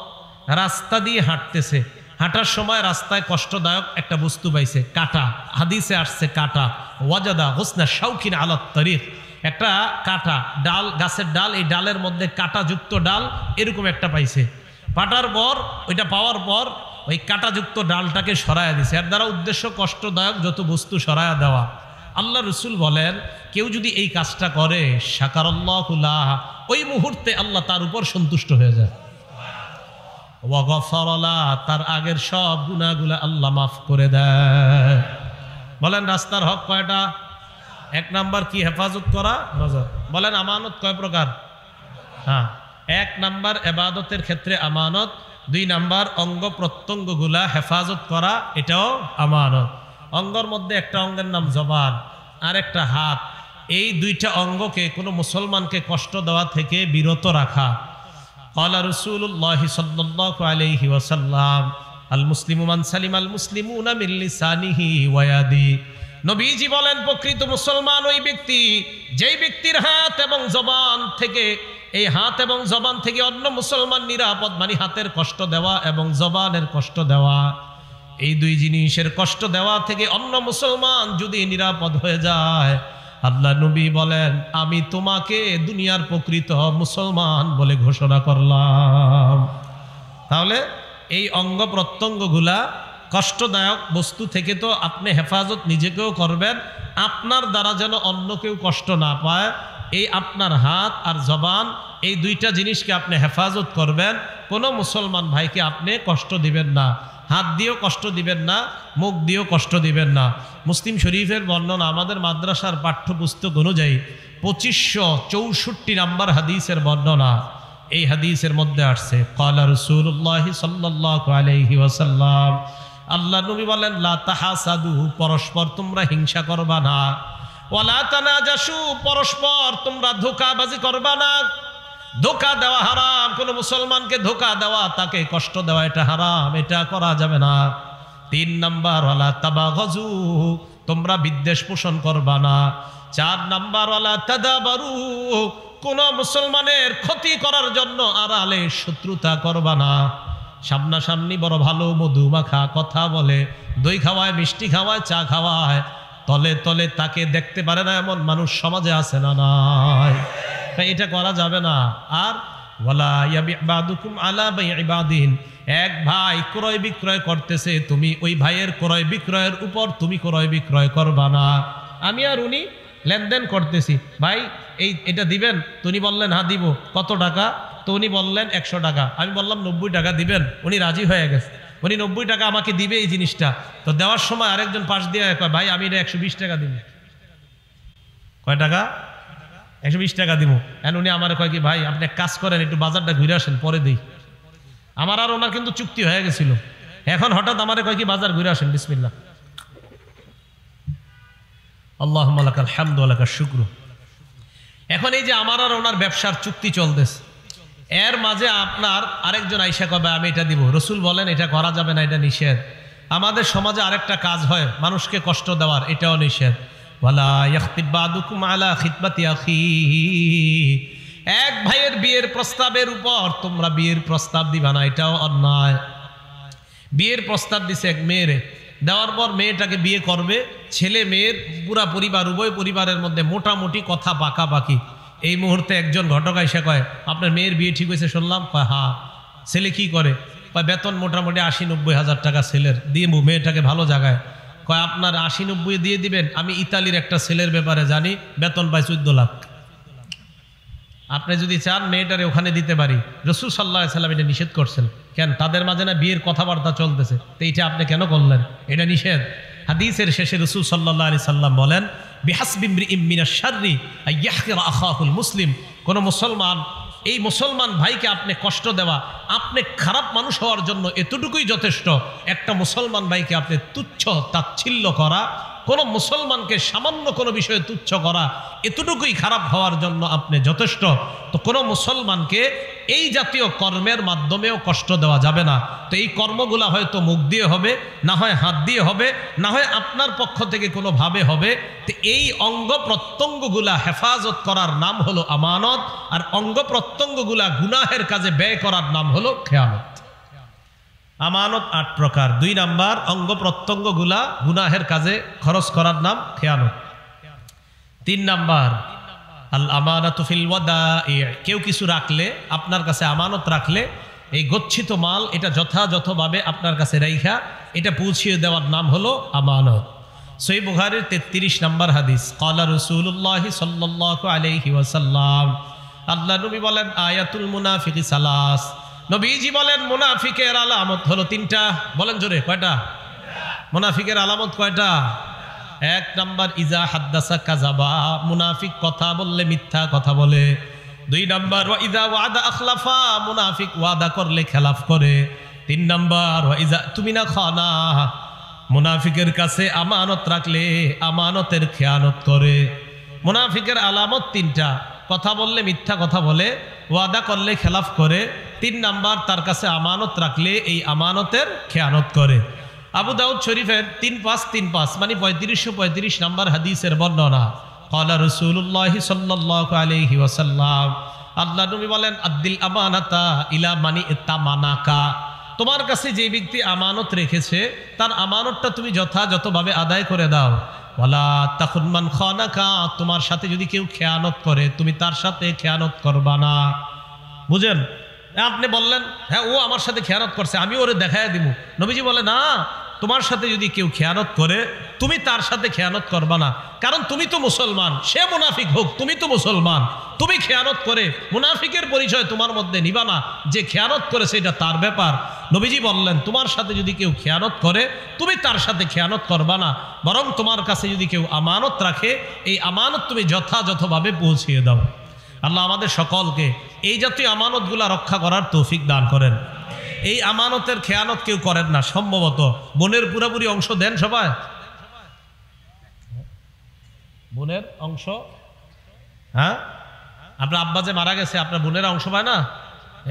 রাস্তা দিয়ে হাঁটতেছে, হাঁটার সময় রাস্তায় কষ্টদায়ক একটা বস্তু পাইছে, কাটা, হাদিসে আসছে কাটা, ওয়াজাদা গুসনা শাওকিন আলাত তরিক, একটা কাটা ডাল, গাছের ডাল, এই ডালের মধ্যে কাটাযুক্ত ডাল এরকম একটা পাইছে। পাটার পর, ওইটা পাওয়ার পর ওই কাটাযুক্ত ডালটাকে সরায়া দিছে। এর দ্বারা উদ্দেশ্য কষ্টদায়ক যত বস্তু সরায়া দেওয়া। আল্লাহ রসুল বলেন, কেউ যদি এই কাজটা করে, শাকারাল্লাহু লাহু, ওই মুহূর্তে আল্লাহ তার উপর সন্তুষ্ট হয়ে যায়। ওয়া গফারা লাহু, তার আগের সব গুনাহগুলো আল্লাহ মাফ করে দেয়। বলেন, রাস্তার হক কয়টা? 1 নাম্বার কি? হেফাজত করা, নজর। বলেন, আমানত কয় প্রকার? হ্যাঁ, 1 নাম্বার ইবাদতের ক্ষেত্রে আমানত, 2 নাম্বার অঙ্গ প্রত্যঙ্গগুলা হেফাজত করা, এটাও আমানত। অঙ্গের মধ্যে একটা অঙ্গের নাম জবান, আর একটা হাত। এই 2টা অঙ্গকে কোনো মুসলমানকে কষ্ট দেওয়া থেকে বিরত রাখা। ক্বালা রাসূলুল্লাহি সাল্লাল্লাহু আলাইহি ওয়াসাল্লাম, আল মুসলিমু মান সালিমাল মুসলিমুনা মিন লিসানিহি ওয়া ইয়াদিহি, নবীজি বলেন, প্রকৃত মুসলমান ওই ব্যক্তি যেই ব্যক্তির হাত এবং জবান থেকে, এই হাত এবং জবান থেকে অন্য মুসলমান নিরাপদ, মানে হাতের কষ্ট দেওয়া এবং জবানের কষ্ট দেওয়া, এই 2 জিনিসের কষ্ট দেওয়া থেকে অন্য মুসলমান যদি নিরাপদ হয়ে যায়, আল্লাহ নবী বলেন, আমি তোমাকে দুনিয়ার প্রকৃত মুসলমান বলে ঘোষণা করলাম। তাহলে এই অঙ্গ প্রত্যঙ্গগুলা কষ্টদায়ক বস্তু থেকে তো আপনি হেফাজত নিজেকেও করবেন, আপনার দ্বারা যেন অন্য কেউ কষ্ট না পায়, এই আপনার হাত আর জবান, এই 2টা জিনিসকে আপনি হেফাজত করবেন। কোনো মুসলমান ভাইকে আপনি কষ্ট দিবেন না, হাত দিয়েও কষ্ট দিবেন না, মুখ দিয়েও কষ্ট দিবেন না। মুসলিম শরীফের বর্ণনা, আমাদের মাদ্রাসার পাঠ্যপুস্তক অনুযায়ী 2564 নম্বর হাদিসের বর্ণনা। এই হাদিসের মধ্যে আসছে, ক্বালা রাসূলুল্লাহি সাল্লাল্লাহু আলাইহি ওয়াসাল্লাম, আল্লাহ নবী বলেন, লা তাহাসাদু, পরস্পর তোমরা হিংসা করবা না, ওয়ালা তানাজাসু, পরস্পর তোমরা ধোঁকাবাজি করবা না। ধোঁকা দেওয়া হারাম, কোনো মুসলমানকে ধোঁকা দেওয়া, তাকে কষ্ট দেওয়া, এটা হারাম, এটা করা যাবে না। 3 নাম্বার, ওয়ালা তাবাগাজু, তোমরা বিদ্বেষ পোষণ করবা না। 4 নাম্বার ওয়ালা তাদাবারু, কোন মুসলমানের ক্ষতি করার জন্য আড়ালে শত্রুতা করবা না। সামনাসামনি বড় ভালো মধু মাখা কথা বলে, দই খাওয়ায়, মিষ্টি খাওয়ায়, চা খাওয়ায়, তলে তলে তাকে দেখতে পারে না এমন মানুষ সমাজে আছে না নাই? এটা করা যাবে না। আর ওয়ালা ইয়াবি বাদুকুম আলা বাই'i বাদিন, এক ভাই ক্রয় বিক্রয় করতেছে, তুমি ওই ভাইয়ের ক্রয় বিক্রয়ের উপর তুমি ক্রয় বিক্রয় করবা না। আমি আর উনি লেনদেন করতেছি, ভাই এটা দিবেন? তো উনি বললেন হ্যাঁ দিব। কত টাকা? তো উনি বললেন 100 টাকা। আমি বললাম 90 টাকা দিবেন। উনি রাজি হয়ে গেছে, উনি 90 টাকা আমাকে দিবে এই জিনিসটা। তো দেওয়ার সময় আরেকজন পাশ দিয়ে কয়, ভাই আমি এটা 120 টাকা দিব। কয় টাকা? 120 টাকা দিব। এখন উনি আমার কয় কি, ভাই আপনি এক কাজ করেন, একটু বাজারটা ঘুরে আসেন, পরে দিই। আমার আর ওনার কিন্তু চুক্তি হয়ে গেছিল। এখন হঠাৎ আমার কয় কি, বাজার ঘুরে আসেন, বিসমিল্লাহ। আল্লাহুম্মা লাকাল হামদু ওয়া লাকাশ শুকরু। এখন এই যে আমার আর ওনার ব্যবসার চুক্তি চলতেছে, এর মাঝে আপনার আরেকজন আইসা কবে আমি এটা দিব। রসুল বলেন এটা করা যাবে না, এটা নিষেধ। আমাদের সমাজে আরেকটা কাজ হয় মানুষকে কষ্ট দেওয়ার, এটাও নিষেধ। ওয়ালা ইয়াখতিব বাদুকুম আলা খিতবাতি আখিহি, এক ভাইয়ের বিয়ের প্রস্তাবের উপর তোমরা বিয়ের প্রস্তাব দিবা না, এটাও অন্যায়। বিয়ের প্রস্তাব দিছে এক মেয়েরে, দেওয়ার পর মেয়েটাকে বিয়ে করবে, ছেলে মেয়ের পুরা পরিবার, উভয় পরিবারের মধ্যে মোটামুটি কথা পাকাপাকি। এই মুহূর্তে একজন ঘটক এসে কয়, আপনার মেয়ের বিয়ে ঠিক হয়েছে শুনলাম। কয় হ্যাঁ। ছেলে কি করে? কয় বেতন মোটামুটি 80-90 হাজার টাকা ছেলের, দিয়ে মেয়েটাকে ভালো জায়গায়। কয় আপনার 80-90 দিয়ে দিবেন? আমি ইতালির একটা ছেলের ব্যাপারে জানি, বেতন পায় 14 লাখ। আপনি যদি চান মেয়েটারে ওখানে দিতে পারি। রাসূল সাল্লাল্লাহু আলাইহি সাল্লাম এটা নিষেধ করছেন। কেন? তাদের মাঝে না বিয়ের কথাবার্তা চলতেছে, তো এইটা আপনি কেন করলেন? এটা নিষেধ। হাদিসের শেষে রাসূল সাল্লাল্লাহু আলাইহি সাল্লাম বলেন, বিহাসবি ইমরিইম মিনাশ শাররি আইয়াহকিরা আখাহুল মুসলিম, কোন মুসলমান, এই মুসলমান ভাইকে আপনি কষ্ট দেওয়া, আপনি খারাপ মানুষ হওয়ার জন্য এতটুকুই যথেষ্ট। একটা মুসলমান ভাইকে আপনি তুচ্ছ তাচ্ছিল্য করা, কোন মুসলমানকে সামান্য কোনো বিষয়ে তুচ্ছ করা, এতটুকুই খারাপ হওয়ার জন্য আপনি যথেষ্ট। তো কোনো মুসলমানকে এই জাতীয় কর্মের মাধ্যমেও কষ্ট দেওয়া যাবে না। তো এই কর্মগুলা হয়তো মুখ দিয়ে হবে, না হয় হাত দিয়ে হবে, না হয় আপনার পক্ষ থেকে কোনোভাবে হবে। তো এই অঙ্গ প্রত্যঙ্গগুলা হেফাজত করার নাম হলো আমানত, আর অঙ্গ প্রত্যঙ্গগুলা গুনাহের কাজে ব্যয় করার নাম হলো খেয়ানত। আমানত 8 প্রকার। 2 নাম্বার, অঙ্গ প্রত্যঙ্গগুলা গুনাহের কাজে খরচ করার নাম খেয়ানত। 3 নাম্বার, আল আমানাতু ফিল ওয়াদাই, কেউ কিছু রাখলে, আপনার কাছে আমানত রাখলে, এই গচ্ছিত মাল এটা যথাযথভাবে আপনার কাছে রাইখা এটা পৌঁছিয়ে দেওয়ার নাম হলো আমানত। সহিহ বুখারীর 33 নাম্বার হাদিস, ক্বালা রাসূলুল্লাহ সাল্লাল্লাহু আলাইহি ওয়াসাল্লাম, আল্লাহ নবী বলেন, আয়াতুল মুনাফিকি সালাস, নবীজি বলেন মুনাফিকের আলামত হলো 3টা। বলেন জোরে, কয়টা? মুনাফিকের আলামত কয়টা? 1 নাম্বার, ইজা হাদ্দাসা কাযাবা, মুনাফিক কথা বললে মিথ্যা কথা বলে। 2 নাম্বার, ওয়া ইজা ওয়াদা আখলাফা, মুনাফিক ওয়াদা করলে খেলাফ করে। 3 নাম্বার, ওয়া ইজা তুমিনা খানা, মুনাফিকের কাছে আমানত রাখলে আমানতের খেয়ানত করে। মুনাফিকের আলামত 3টা, কথা বললে মিথ্যা কথা বলে, ওয়াদা করলে খেলাফ করে, 3 নাম্বার তার কাছে আমানত রাখলে এই আমানতের খেয়ানত করে। আবু দাউদ শরীফের 3535 মানে 3535 নাম্বার হাদিসের বর্ণনা, ক্বালা রাসূলুল্লাহ সাল্লাল্লাহু আলাইহি ওয়াসাল্লাম, আল্লাহ নবী বলেন, আদ্দিল আমানাতা ইলা মানি তামানাকা, তোমার কাছে যে ব্যক্তি আমানত রেখেছে তার আমানতটা তুমি যথাযথভাবে আদায় করে দাও। ওয়ালা তাখুন মান খানাকা, তোমার সাথে যদি কেউ খেয়ানত করে তুমি তার সাথে খেয়ানত করবা না। বুঝেন? আপনি বললেন হ্যাঁ ও আমার সাথে খেয়ানত করছে, আমি ওরে দেখায় দিব। নবীজি বলে না, তোমার সাথে যদি কেউ খেয়ানত করে তুমি তার সাথে খেয়ানত করবা না, কারণ তুমি তো মুসলমান, সে মুনাফিক হোক, তুমি তো মুসলমান, তুমি খেয়ানত করে মুনাফিকের পরিচয় তোমার মধ্যে নিবা না। যে খেয়ানত করেছে এটা তার ব্যাপার। নবীজি বললেন তোমার সাথে যদি কেউ খেয়ানত করে তুমি তার সাথে খেয়ানত করবা না, বরং তোমার কাছে যদি কেউ আমানত রাখে এই আমানত তুমি যথাযথভাবে পৌঁছিয়ে দাও। আল্লাহ আমাদের সকলকে এই জাতীয় আমানতগুলা রক্ষা করার তৌফিক দান করেন। এই আমানতের খেয়ানত কেউ করেন না। সম্ভবত বোনের পুরোপুরি অংশ দেন সবাই। বোনের অংশ, হ্যাঁ, আপনার আব্বা যে মারা গেছে আপনার বোনের অংশ পায় না,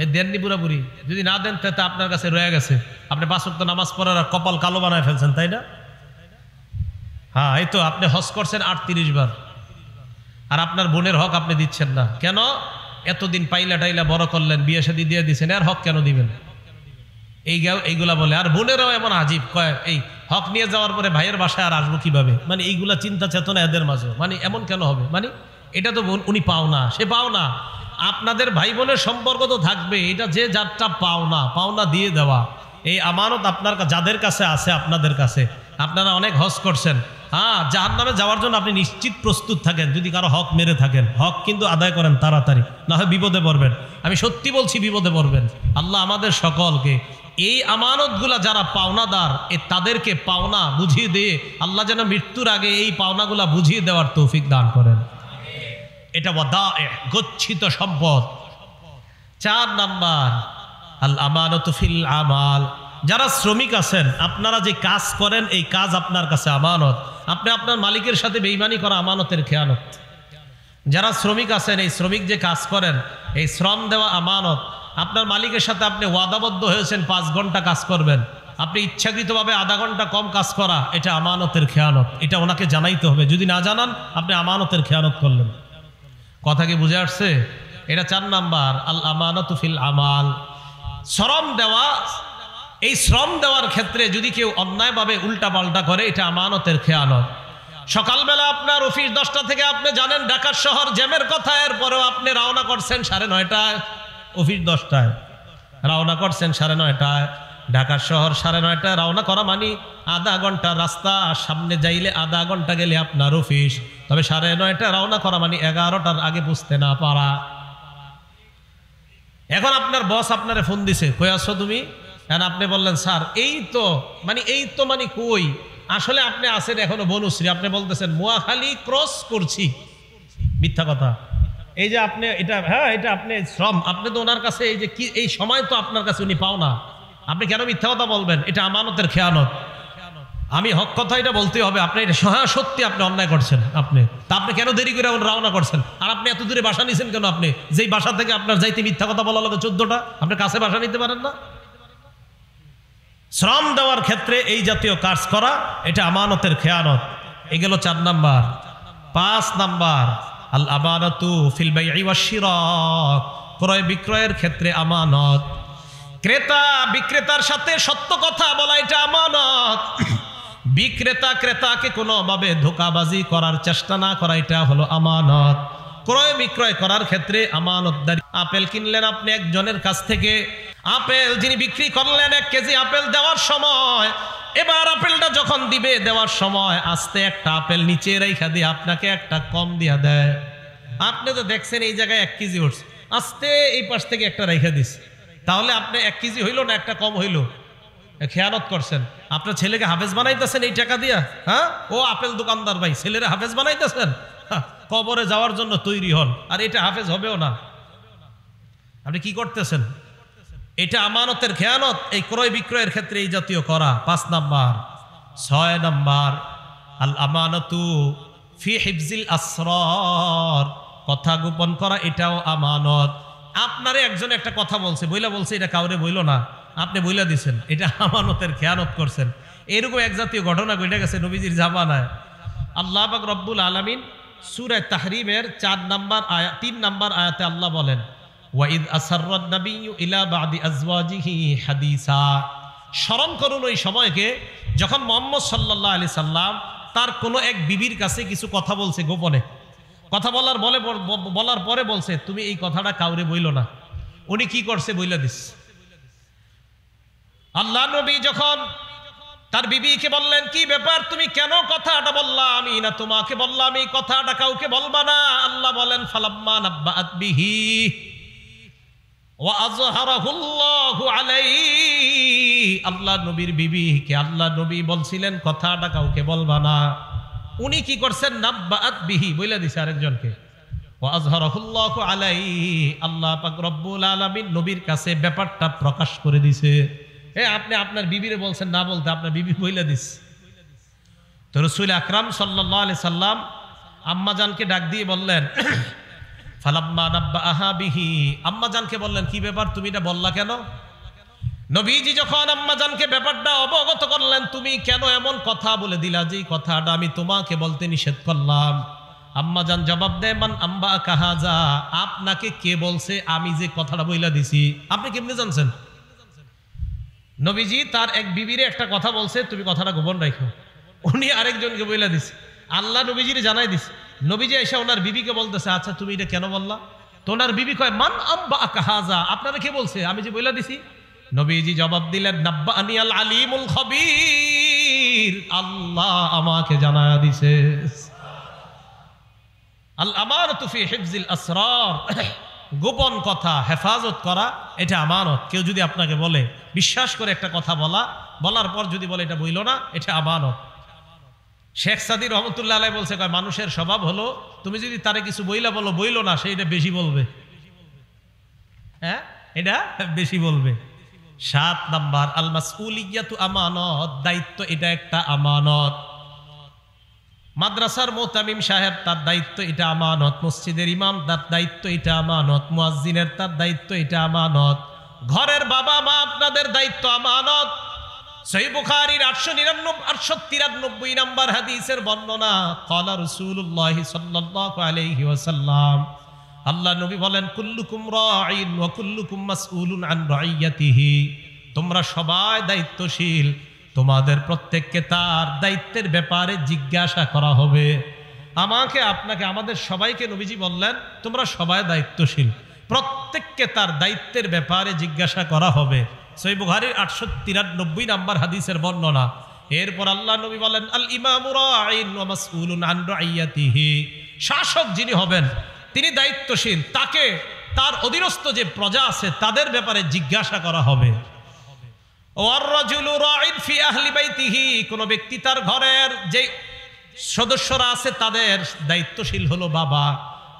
এই দেননি পুরোপুরি। যদি না দেন তাতে আপনার কাছে রয়ে গেছে, আপনি 5 ওয়াক্ত নামাজ পড়ার কপাল কালো বানায় ফেলছেন, তাই না? হ্যাঁ, এই তো আপনি হজ করছেন 38 বার, আর আপনার বোনের হক আপনি দিচ্ছেন না কেন? এতদিন পাইলা টাইলা বড় করলেন, বিয়ে শাদী দিয়ে দিচ্ছেন, আর হক কেন দিবেন? এইগুলা বলে। আর বোনেরাও এমন আজীব, কয় এই হক নিয়ে যাওয়ার পরে ভাইয়ের বাসায় আর আসবো কিভাবে, মানে এইগুলা চিন্তা চেতনা এদের মাঝে, মানে এমন কেন হবে, মানে এটা তো উনি পাও না, সে পাও না। আপনাদের ভাই বোনের সম্পর্ক তো থাকবে, এটা যে যারটা পাওনা দিয়ে দেওয়া, এই আমানত আপনার যাদের কাছে আছে, আপনাদের কাছে, আপনারা অনেক হজ করছেন, হ্যাঁ, জাহান্নামে যাওয়ার জন্য আপনি নিশ্চিত প্রস্তুত থাকেন যদি কারো হক মেরে থাকেন। হক কিন্তু আদায় করেন তাড়াতাড়ি, না হয় বিপদে পড়বেন। আমি সত্যি বলছি, বিপদে পড়বেন। আল্লাহ আমাদের সকলকে এই আমানতগুলা যারা পাওনাদার, তাদেরকে পাওনা বুঝিয়ে দিয়ে আল্লাহ যেন মৃত্যুর আগে এই পাওনাগুলা বুঝিয়ে দেওয়ার তৌফিক দান করেন। এটা গচ্ছিত সম্পদ। 4 নাম্বার, আল আমানাতু ফিল আমাল। যারা শ্রমিক আছেন, আপনারা যে কাজ করেন, এই কাজ আপনার কাছে আমানত। আপনি আপনার মালিকের সাথে বেঈমানি করা আমানতের খেয়ানত। যারা শ্রমিক আছেন, এই শ্রমিক যে কাজ করেন, এই শ্রম দেওয়া আমানত। আপনার মালিকের সাথে আপনি ওয়াদাবদ্ধ হয়েছেন 5 ঘন্টা কাজ করবেন, আপনি ইচ্ছাকৃতভাবে আধা ঘন্টা কম কাজ করা, এটা আমানতের খেয়ানত। এটা ওনাকে জানাইতে হবে, যদি না জানান আপনি আমানতের খেয়ানত করলেন। কথা কি বুঝে আসছে? এটা 4 নাম্বার, আল আমানাতু ফিল আমাল। শ্রম দেওয়া, এই শ্রম দেওয়ার ক্ষেত্রে যদি কেউ অন্যায়ভাবে উল্টা পাল্টা করে, এটা আমানতের খেয়ানত। সকালবেলা আপনার অফিস 10টা থেকে, আপনি জানেন ঢাকার শহর জ্যামের কথা, এরপরেও আপনি রওনা করছেন 9:30টায়, অফিস 10টায়, রওনা করছেন 9:30টায়। ঢাকার শহর 9:30টায় রওনা করা মানে আধা ঘন্টা রাস্তা, সামনে যাইলে আধা ঘন্টা গেলে আপনার অফিস। তবে 9:30টায় রওনা করা মানে 11টার আগে বুঝতে না পারা। এখন আপনার বস আপনারে ফোন দিছে, কই আছো তুমি? এখন আপনি বললেন স্যার এই তো মানে কই, আসলে আপনি আছেন এখনো বনুশ্রী, আপনি বলতেছেন মোয়াখালী ক্রস করছি। মিথ্যা কথা। এই যে আপনি এটা, হ্যাঁ, এটা আপনি শ্রম, আপনি তো ওনার কাছে এই যে কি, এই সময় তো আপনার কাছে উনি পাও না, আপনি কেন মিথ্যা কথা বলবেন? এটা আমানতের খেয়ানত। আমি হক কথা এটা বলতে হবে। আপনি এটা সত্যি আপনি অন্যায় করছেন, আপনি কেন দেরি করে রওনা করছেন? আর আপনি এত দূরে বাসা নিছেন কেন? আপনি যেই বাসা থেকে আপনার যাইতে মিথ্যা কথা বলা লাগে 14টা, আপনি কাছে বাসা নিতে পারেন না? শ্রম দেওয়ার ক্ষেত্রে এই জাতীয় কাজ করা, এটা আমানতের খেয়ানত। এই গেল 4 নাম্বার। 5 নাম্বার, আল আমানাতু ফিল বাই'i ওয়াশ শিরা। ক্রয় বিক্রয়ের ক্ষেত্রে আমানত। ক্রেতা বিক্রেতার সাথে সত্য কথা বলা, এটা আমানত। বিক্রেতা ক্রেতাকে কোনোভাবে ধোঁকাবাজি করার চেষ্টা না করা, এটা হলো আমানত। ক্রয় বিক্রয় করার ক্ষেত্রে আমানতদারি। আপেল কিনলেন আপনি একজনের কাছ থেকে, আপেল যিনি বিক্রি করলেন 1 কেজি আপেল দেওয়ার সময়, এবার আপেলটা যখন দিবে, দেওয়ার সময় আস্তে একটা আপেল নিচে রেখা দিয়ে আপনাকে একটা কম দিয়া দেয়। আপনি তো দেখছেন এই জায়গায় 1 কেজি উঠছে, আস্তে এই পাশ থেকে একটা রেখা দিচ্ছে, তাহলে আপনি 1 কেজি হইল না একটা কম হইল? খেয়ানত করছেন। আপনার ছেলেকে হাফেজ বানাইতেছেন এই টাকা দিয়া, হ্যাঁ? ও আপেল দোকানদার ভাই, ছেলেরা হাফেজ বানাইতেছেন, কবরে যাওয়ার জন্য তৈরি হন, আর এটা হাফেজ হবেও না। আপনি কি করতেছেন? এটা আমানতের খেয়ানত। এই ক্রয় বিক্রয়ের ক্ষেত্রে এই জাতীয় করা 5 নাম্বার। 6 নাম্বার, আল আমানাতু ফি হিফজিল আসরার। কথা গোপন করা, এটাও আমানত। আপনারে একজন একটা কথা বলছে, বলছে এটা কাউরে বইলো না, আপনি বইলা দিছেন, এটা আমানতের খেয়ানত করছেন। এরকম এক জাতীয় ঘটনা ঘটে গেছে নবীজির জামানায়। আল্লাহ পাক রব্বুল আলামিন সূরা তাহরিমের 4 নাম্বার আয়াত, 3 নাম্বার আয়াতে আল্লাহ বলেন, ওয়াইদ আসাররান নাবিয়্যু ইলা বাদি আজওয়াজিহি হাদিসা। স্মরণ করুন ওই সময়কে যখন মুহাম্মদ সাল্লাল্লাহু আলাইহি সাল্লাম তার কোনো এক বিবির কাছে কিছু কথা বলছে গোপনে। কথা বলার পরে বলছে, তুমি এই কথাটা কাউরে বইলো না। উনি কি করছে? বইলা দিস। আল্লাহ নবী যখন তার বিবিকে বললেন, কি ব্যাপার, তুমি কেন কথাটা বললা? আমি না তোমাকে বললাম এই কথাটা কাউকে বলবা না। আল্লাহ বলেন, ফালাম্মা নাব্বাআত বিহি ওয়া আযহারাহুল্লাহু আলাইহি। আল্লাহ নবীর বিবিকে আল্লাহ নবী বলছিলেন কথাটা কাউকে বলবা না। উনি কি করছেন? নাব্বাআত বিহি, বইলা দিছে আরেকজনকে। ওয়া আযহারাহুল্লাহু আলাইহি, আল্লাহ পাক রব্বুল আলামিন নবীর কাছে ব্যাপারটা প্রকাশ করে দিছে। আপনি আপনার বিবিরে বলছেন না বলতে, আপনার বিবি বইলা দিস। তো রাসূল আকরাম সাল্লাল্লাহু আলাইহি সাল্লাম আম্মাজানকে ডাক দিয়ে বললেন, ফালাম্মা নাব্বাআহা বিহি। আম্মাজানকে বললেন, কি ব্যাপার, তুমি এটা বললা কেন? নবীজি যখন আম্মাজানকে ব্যাপারটা অবগত করলেন, তুমি কেন এমন কথা বলে দিলা যে কথাটা আমি তোমাকে বলতে নিষেধ করলাম? আম্মাজান জবাব দেয়, মান আম্বা কাহাজা, আপনাকে কে বলছে আমি যে কথাটা বইলা দিছি? আপনি কেমনে জানছেন? নবীজি তার এক বিবিরে একটা কথা বলছে, তুমি কথাটা গোপন রাখো। উনি আরেকজনকে বইলা দিছে, আল্লাহ নবীজিরে জানাই দিছে। নবীজি এসে ওনার বিবিকে বলতেছে, আচ্ছা তুমি এটা কেন বললা? তো ওনার বিবি কয়, মান আম্বা কাহাজা, আপনারা কে বলছে আমি যে বইলা দিছি? নবীজি জবাব দিলেন, নাব্বানি আল আলিমুল খবীর, আল্লাহ আমাকে জানায়া দিছে। আল আমানাতু ফি হিফজিল আসরার, গোপন কথা হেফাজত করা এটা আমানত। কেউ যদি আপনাকে বলে, বিশ্বাস করে একটা কথা বলার পর যদি বলে এটা বইল না, এটা আমানত। শেখ সাদী রহমতুল্লাহ আলাইহি বলছে, কয় মানুষের স্বভাব হলো তুমি যদি তারে কিছু বইলা বলো, বইলো না, সে এটা বেশি বলবে। হ্যাঁ, এটা বেশি বলবে। 7 নাম্বার, আল মাসউলিয়াতু আমানত, দায়িত্ব এটা একটা আমানত। মাদ্রাসার মুতামিম সাহেব তার দায়িত্ব এটা আমানত, মসজিদের ইমাম তার দায়িত্ব এটা আমানত, মুয়াজ্জিনের তার দায়িত্ব এটা আমানত, ঘরের বাবা মা আপনাদের দায়িত্ব আমানত। সহিহ বুখারীর 893 নাম্বার হাদিসের বর্ণনা, ক্বালা রাসূলুল্লাহ সাল্লাল্লাহু আলাইহি ওয়াসাল্লাম, আল্লাহ নবী বলেন, কুল্লুকুম রাঈন ওয়া কুল্লুকুম মাসউলুন আন রাইয়াতিহি, তোমরা সবাই দায়িত্বশীল, তোমাদের প্রত্যেককে তার দায়িত্বের ব্যাপারে জিজ্ঞাসা করা হবে। আমাকে, আপনাকে, আমাদের সবাইকে নবীজি বললেন তোমরা সবাই দায়িত্বশীল, প্রত্যেককে তার দায়িত্বের ব্যাপারে জিজ্ঞাসা করা হবে। সহিহ বুখারীর 893 নাম্বার হাদিসের বর্ণনা। এরপর আল্লাহ নবী বলেন, আল ইমামু রাঈন ওয়া মাসউলুন আন রাইয়াতিহি, শাসক যিনি হবেন তিনি দায়িত্বশীল, তাকে তার অধীনস্থ যে প্রজা আছে তাদের ব্যাপারে জিজ্ঞাসা করা হবে। ওয়ার রাজুলু রাঈন ফি আহলি বাইতিহি, কোন ব্যক্তি তার ঘরের যে সদস্যরা আছে তাদের দায়িত্বশীল হলো বাবা,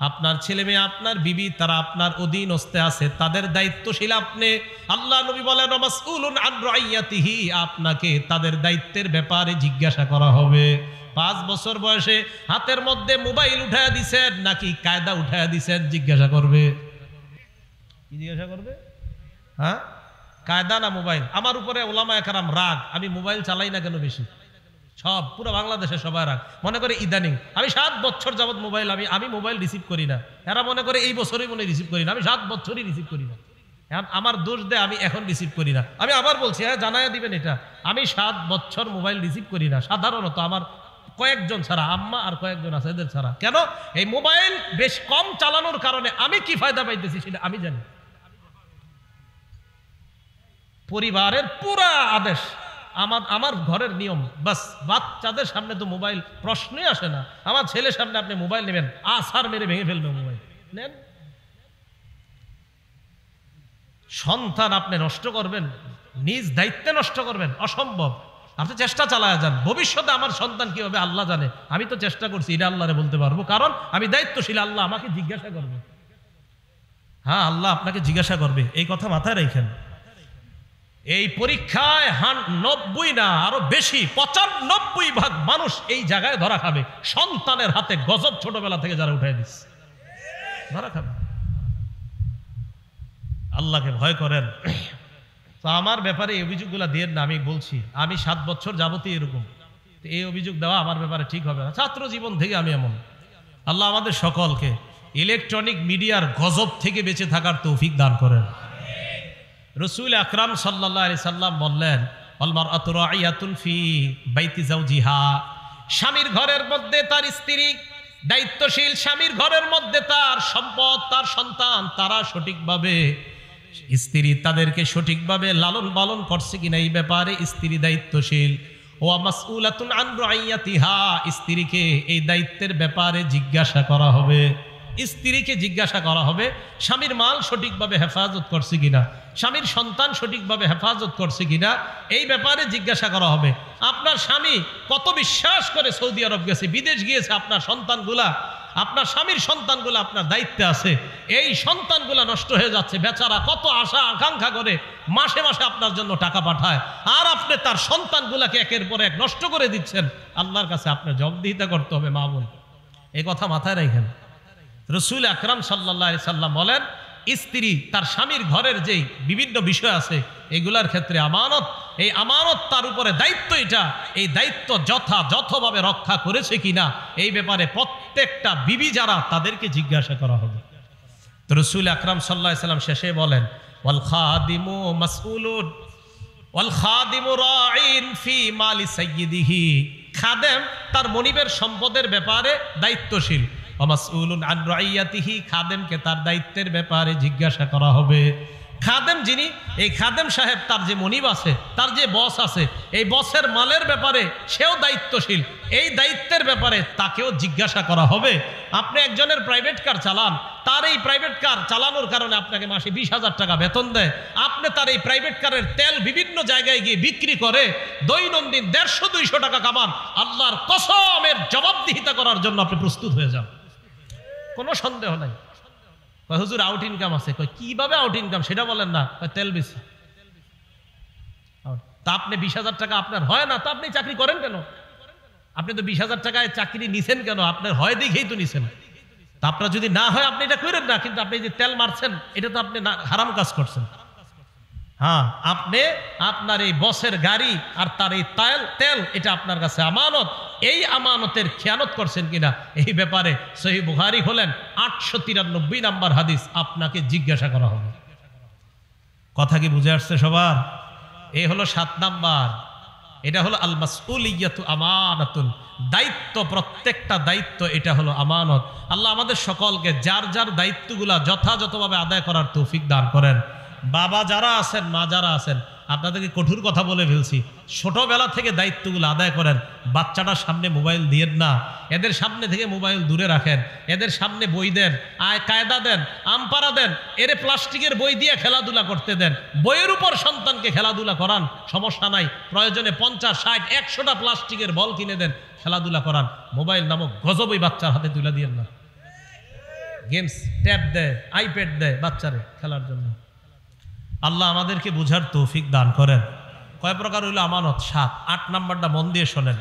আপনার ছেলে মেয়ে, আপনার বিবি, তারা আপনার অধীনস্থে আছে, তাদের দায়িত্বশীল আপনি। আল্লাহ নবী বলেন, মাসউলুন আন রাইয়াতিহি, আপনাকে তাদের দায়িত্বের ব্যাপারে জিজ্ঞাসা করা হবে। 5 বছর বয়সে হাতের মধ্যে মোবাইল উঠায়া দিছেন নাকি কায়দা উঠায়া দিছেন, জিজ্ঞাসা করবে। কি জিজ্ঞাসা করবে? হ্যাঁ, কায়দা না মোবাইল? আমার উপরে উলামায়ে কেরাম রাগ, আমি মোবাইল চালাই না কেন বেশি। সব পুরো বাংলাদেশে সবাই রাগ, মনে করে ইদানিং আমি 7 বছর যাবত মোবাইল আমি মোবাইল রিসিভ করি না। এরা মনে করে এই বছরই মনে রিসিভ করি না, আমি 7 বছরই রিসিভ করি না। আমার দোষ দেয়, আমি এখন রিসিভ করি না। আমি আবার বলছি, হ্যাঁ জানাইয়া দিবেন এটা, আমি 7 বছর মোবাইল রিসিভ করি না, সাধারণত আমার কয়েকজন ছাড়া, আম্মা আর কয়েকজন আছে, এদের ছাড়া। কেন? এই মোবাইল বেশ কম চালানোর কারণে আমি কি ফায়দা পাইতেছি সেটা আমি জানি। পরিবারের পুরা আদেশ, আমার ঘরের নিয়ম, বাস বাচ্চাদের সামনে তো মোবাইল প্রশ্নই আসে না। আমার ছেলের সামনে আপনি মোবাইল নেবেন, আছাড় মেরে ভেঙে ফেলবে মোবাইল। নেন, সন্তান আপনি নষ্ট করবেন, নিজ দায়িত্বে নষ্ট করবেন, অসম্ভব। আপনি চেষ্টা চালায় যান, ভবিষ্যতে আমার সন্তান কি হবে আল্লাহ জানে। আমি তো চেষ্টা করছি, এটা আল্লাহরে বলতে পারবো, কারণ আমি দায়িত্বশীল। আল্লাহ আমাকে জিজ্ঞাসা করবে, হ্যাঁ আল্লাহ আপনাকে জিজ্ঞাসা করবে, এই কথা মাথায় রাখেন। এই পরীক্ষায় 90 না আরো বেশি 95% মানুষ এই জায়গায় ধরা খাবে। সন্তানের হাতে গজব ছোটবেলা থেকে যারা উঠাই দিচ্ছে, ধরা খাবে। আল্লাহকে ভয় করেন। তো আমার ব্যাপারে এই অভিযোগগুলো দিয়ে না, আমি বলছি আমি 7 বছর যাবতীয় এরকম, এই অভিযোগ দেওয়া আমার ব্যাপারে ঠিক হবে না। ছাত্র জীবন থেকে আমি এমন। আল্লাহ আমাদের সকলকে ইলেকট্রনিক মিডিয়ার গজব থেকে বেঁচে থাকার তৌফিক দান করেন। রাসূল আকরাম সাল্লাল্লাহু আলাইহি সাল্লাম বললেন, আল মারআতু রাইয়াতুন ফি বাইতি যাওজিহা, স্বামীর ঘরের মধ্যে তার স্ত্রী দায়িত্বশীল, স্বামীর ঘরের মধ্যে তার সম্পদ, তার সন্তান, তারা সঠিকভাবে, স্ত্রী তাদেরকে সঠিকভাবে লালন পালন করছে কিনা এই ব্যাপারে স্ত্রী দায়িত্বশীল। ওয়া মাসউলাতুন আন রাইয়াতিহা, স্ত্রীকে এই দায়িত্বের ব্যাপারে জিজ্ঞাসা করা হবে। স্ত্রীকে জিজ্ঞাসা করা হবে স্বামীর মাল সঠিকভাবে হেফাজত করছে কিনা, স্বামীর সন্তান সঠিকভাবে হেফাজত করছে কিনা, এই ব্যাপারে জিজ্ঞাসা করা হবে। আপনার স্বামী কত বিশ্বাস করে সৌদি আরব গেছে, বিদেশ গিয়েছে, আপনার সন্তানগুলা, আপনার স্বামীর সন্তানগুলো আপনার দায়িত্বে আছে, এই সন্তানগুলা নষ্ট হয়ে যাচ্ছে। বেচারা কত আশা আকাঙ্ক্ষা করে মাসে মাসে আপনার জন্য টাকা পাঠায়, আর আপনি তার সন্তানগুলাকে একের পর এক নষ্ট করে দিচ্ছেন। আল্লাহর কাছে আপনার জবাবদিহিতা করতে হবে। মা বোন, এই কথা মাথায় রাখেন। রাসূল আকরাম সাল্লাল্লাহু আলাইহি সাল্লাম বলেন, স্ত্রী তার স্বামীর ঘরের যেই বিভিন্ন বিষয় আছে এগুলার ক্ষেত্রে আমানত, এই আমানত তার উপরে দায়িত্ব, এটা এই দায়িত্ব যথাযথভাবে রক্ষা করেছে কিনা এই ব্যাপারে প্রত্যেকটা বিবি যারা তাদেরকে জিজ্ঞাসা করা হবে। তো রাসূল আকরাম সাল্লাল্লাহু আলাইহি সাল্লাম শেষে বলেন ওয়াল খাদিমু মাসউলুন ওয়াল খাদিমু রাঈন ফি মালি সাইয়্যিদিহি, খাদেম তার মনিবের সম্পদের ব্যাপারে দায়িত্বশীল, ওয়া মাসউলুন আন রাইয়াতিহি, খাদেমকে তার দায়িত্বের ব্যাপারে জিজ্ঞাসা করা হবে। খাদেম যিনি, এই খাদেম সাহেব তার যে মনিব আছে, তার যে বস আছে, এই বসের মালের ব্যাপারে সেও দায়িত্বশীল, এই দায়িত্বের ব্যাপারে তাকেও জিজ্ঞাসা করা হবে। আপনি একজনের প্রাইভেট কার চালান, তার এই প্রাইভেট কার চালানোর কারণে আপনাকে মাসে 20,000 টাকা বেতন দেয়, আপনি তার এই প্রাইভেট কারের তেল বিভিন্ন জায়গায় গিয়ে বিক্রি করে দৈনন্দিন 150-200 টাকা কামান, আল্লাহর কসমের জবাবদিহিতা করার জন্য আপনি প্রস্তুত হয়ে যান, কোনো সন্দেহ নাই। হুজুর আউট ইনকাম আছে, কিভাবে আউট ইনকাম সেটা বলেন না, তেল বেশি। তা আপনি 20,000 টাকা আপনার হয় না, তা আপনি চাকরি করেন কেন? আপনি তো 20,000 টাকায় চাকরি নিছেন কেন? আপনার হয় দেখেই তো নিছেন। তা আপনার যদি না হয় আপনি এটা করেন না, কিন্তু আপনি যে তেল মারছেন এটা তো আপনি হারাম কাজ করছেন। হ্যাঁ, আপনি আপনার এই বসের গাড়ি আর তার এই তেল এটা আপনার কাছে আমানত, এই আমানতের খেয়ানত করছেন কিনা এই ব্যাপারে সহিহ বুখারী হলেন 893 নাম্বার হাদিস, আপনাকে জিজ্ঞাসা করা হবে। কথা কি বুঝে আসছে সবার? এই হলো 7 নাম্বার, এটা হলো আল মাসউলিয়াতু আমানাতুন, দায়িত্ব, প্রত্যেকটা দায়িত্ব এটা হলো আমানত। আল্লাহ আমাদের সকলকে যার যার দায়িত্বগুলা যথাযথভাবে আদায় করার তৌফিক দান করেন। বাবা যারা আছেন, মা যারা আছেন, আপনাদেরকে কঠোর কথা বলে ফেলছি, ছোটবেলা থেকে দায়িত্বগুলো আদায় করেন। বাচ্চাটার সামনে মোবাইল দিয়েন না, এদের সামনে থেকে মোবাইল দূরে রাখেন, এদের সামনে বই দেন, কায়দা দেন, আমপারা দেন, এর প্লাস্টিকের বই দিয়ে খেলাধুলা করতে দেন, বইয়ের উপর সন্তানকে খেলাধুলা করান, সমস্যা নাই, প্রয়োজনে 50, 60, 100টা প্লাস্টিকের বল কিনে দেন, খেলাধুলা করান, মোবাইল নামক গজবই বাচ্চার হাতে তুলে দিয়েন না। গেমস, ট্যাব দেয়, আইপ্যাড দেয় বাচ্চারে খেলার জন্য। আল্লাহ আমাদেরকে বুঝার তৌফিক দান করেন। কয় প্রকার হইল আমানত? 7। 8 নাম্বারটা মন দিয়ে শোনেন,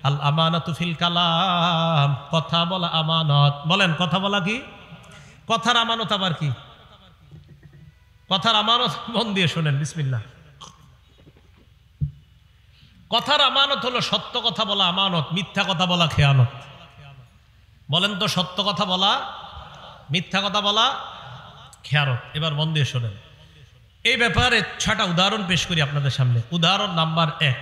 আল আমানাতু ফিল কালাম, কথা বলা আমানত। বলেন কথা বলা কি? কথার আমানত আবার কি? কথার আমানত মন দিয়ে শোনেন, বিসমিল্লাহ। কথার আমানত হলো সত্য কথা বলা আমানত, মিথ্যা কথা বলা খেয়ানত। বলেন তো, সত্য কথা বলা, মিথ্যা কথা বলা খেয়ানত। এবার মন দিয়ে শোনেন, এই ব্যাপারে 6টা উদাহরণ পেশ করি আপনাদের সামনে। উদাহরণ নাম্বার 1,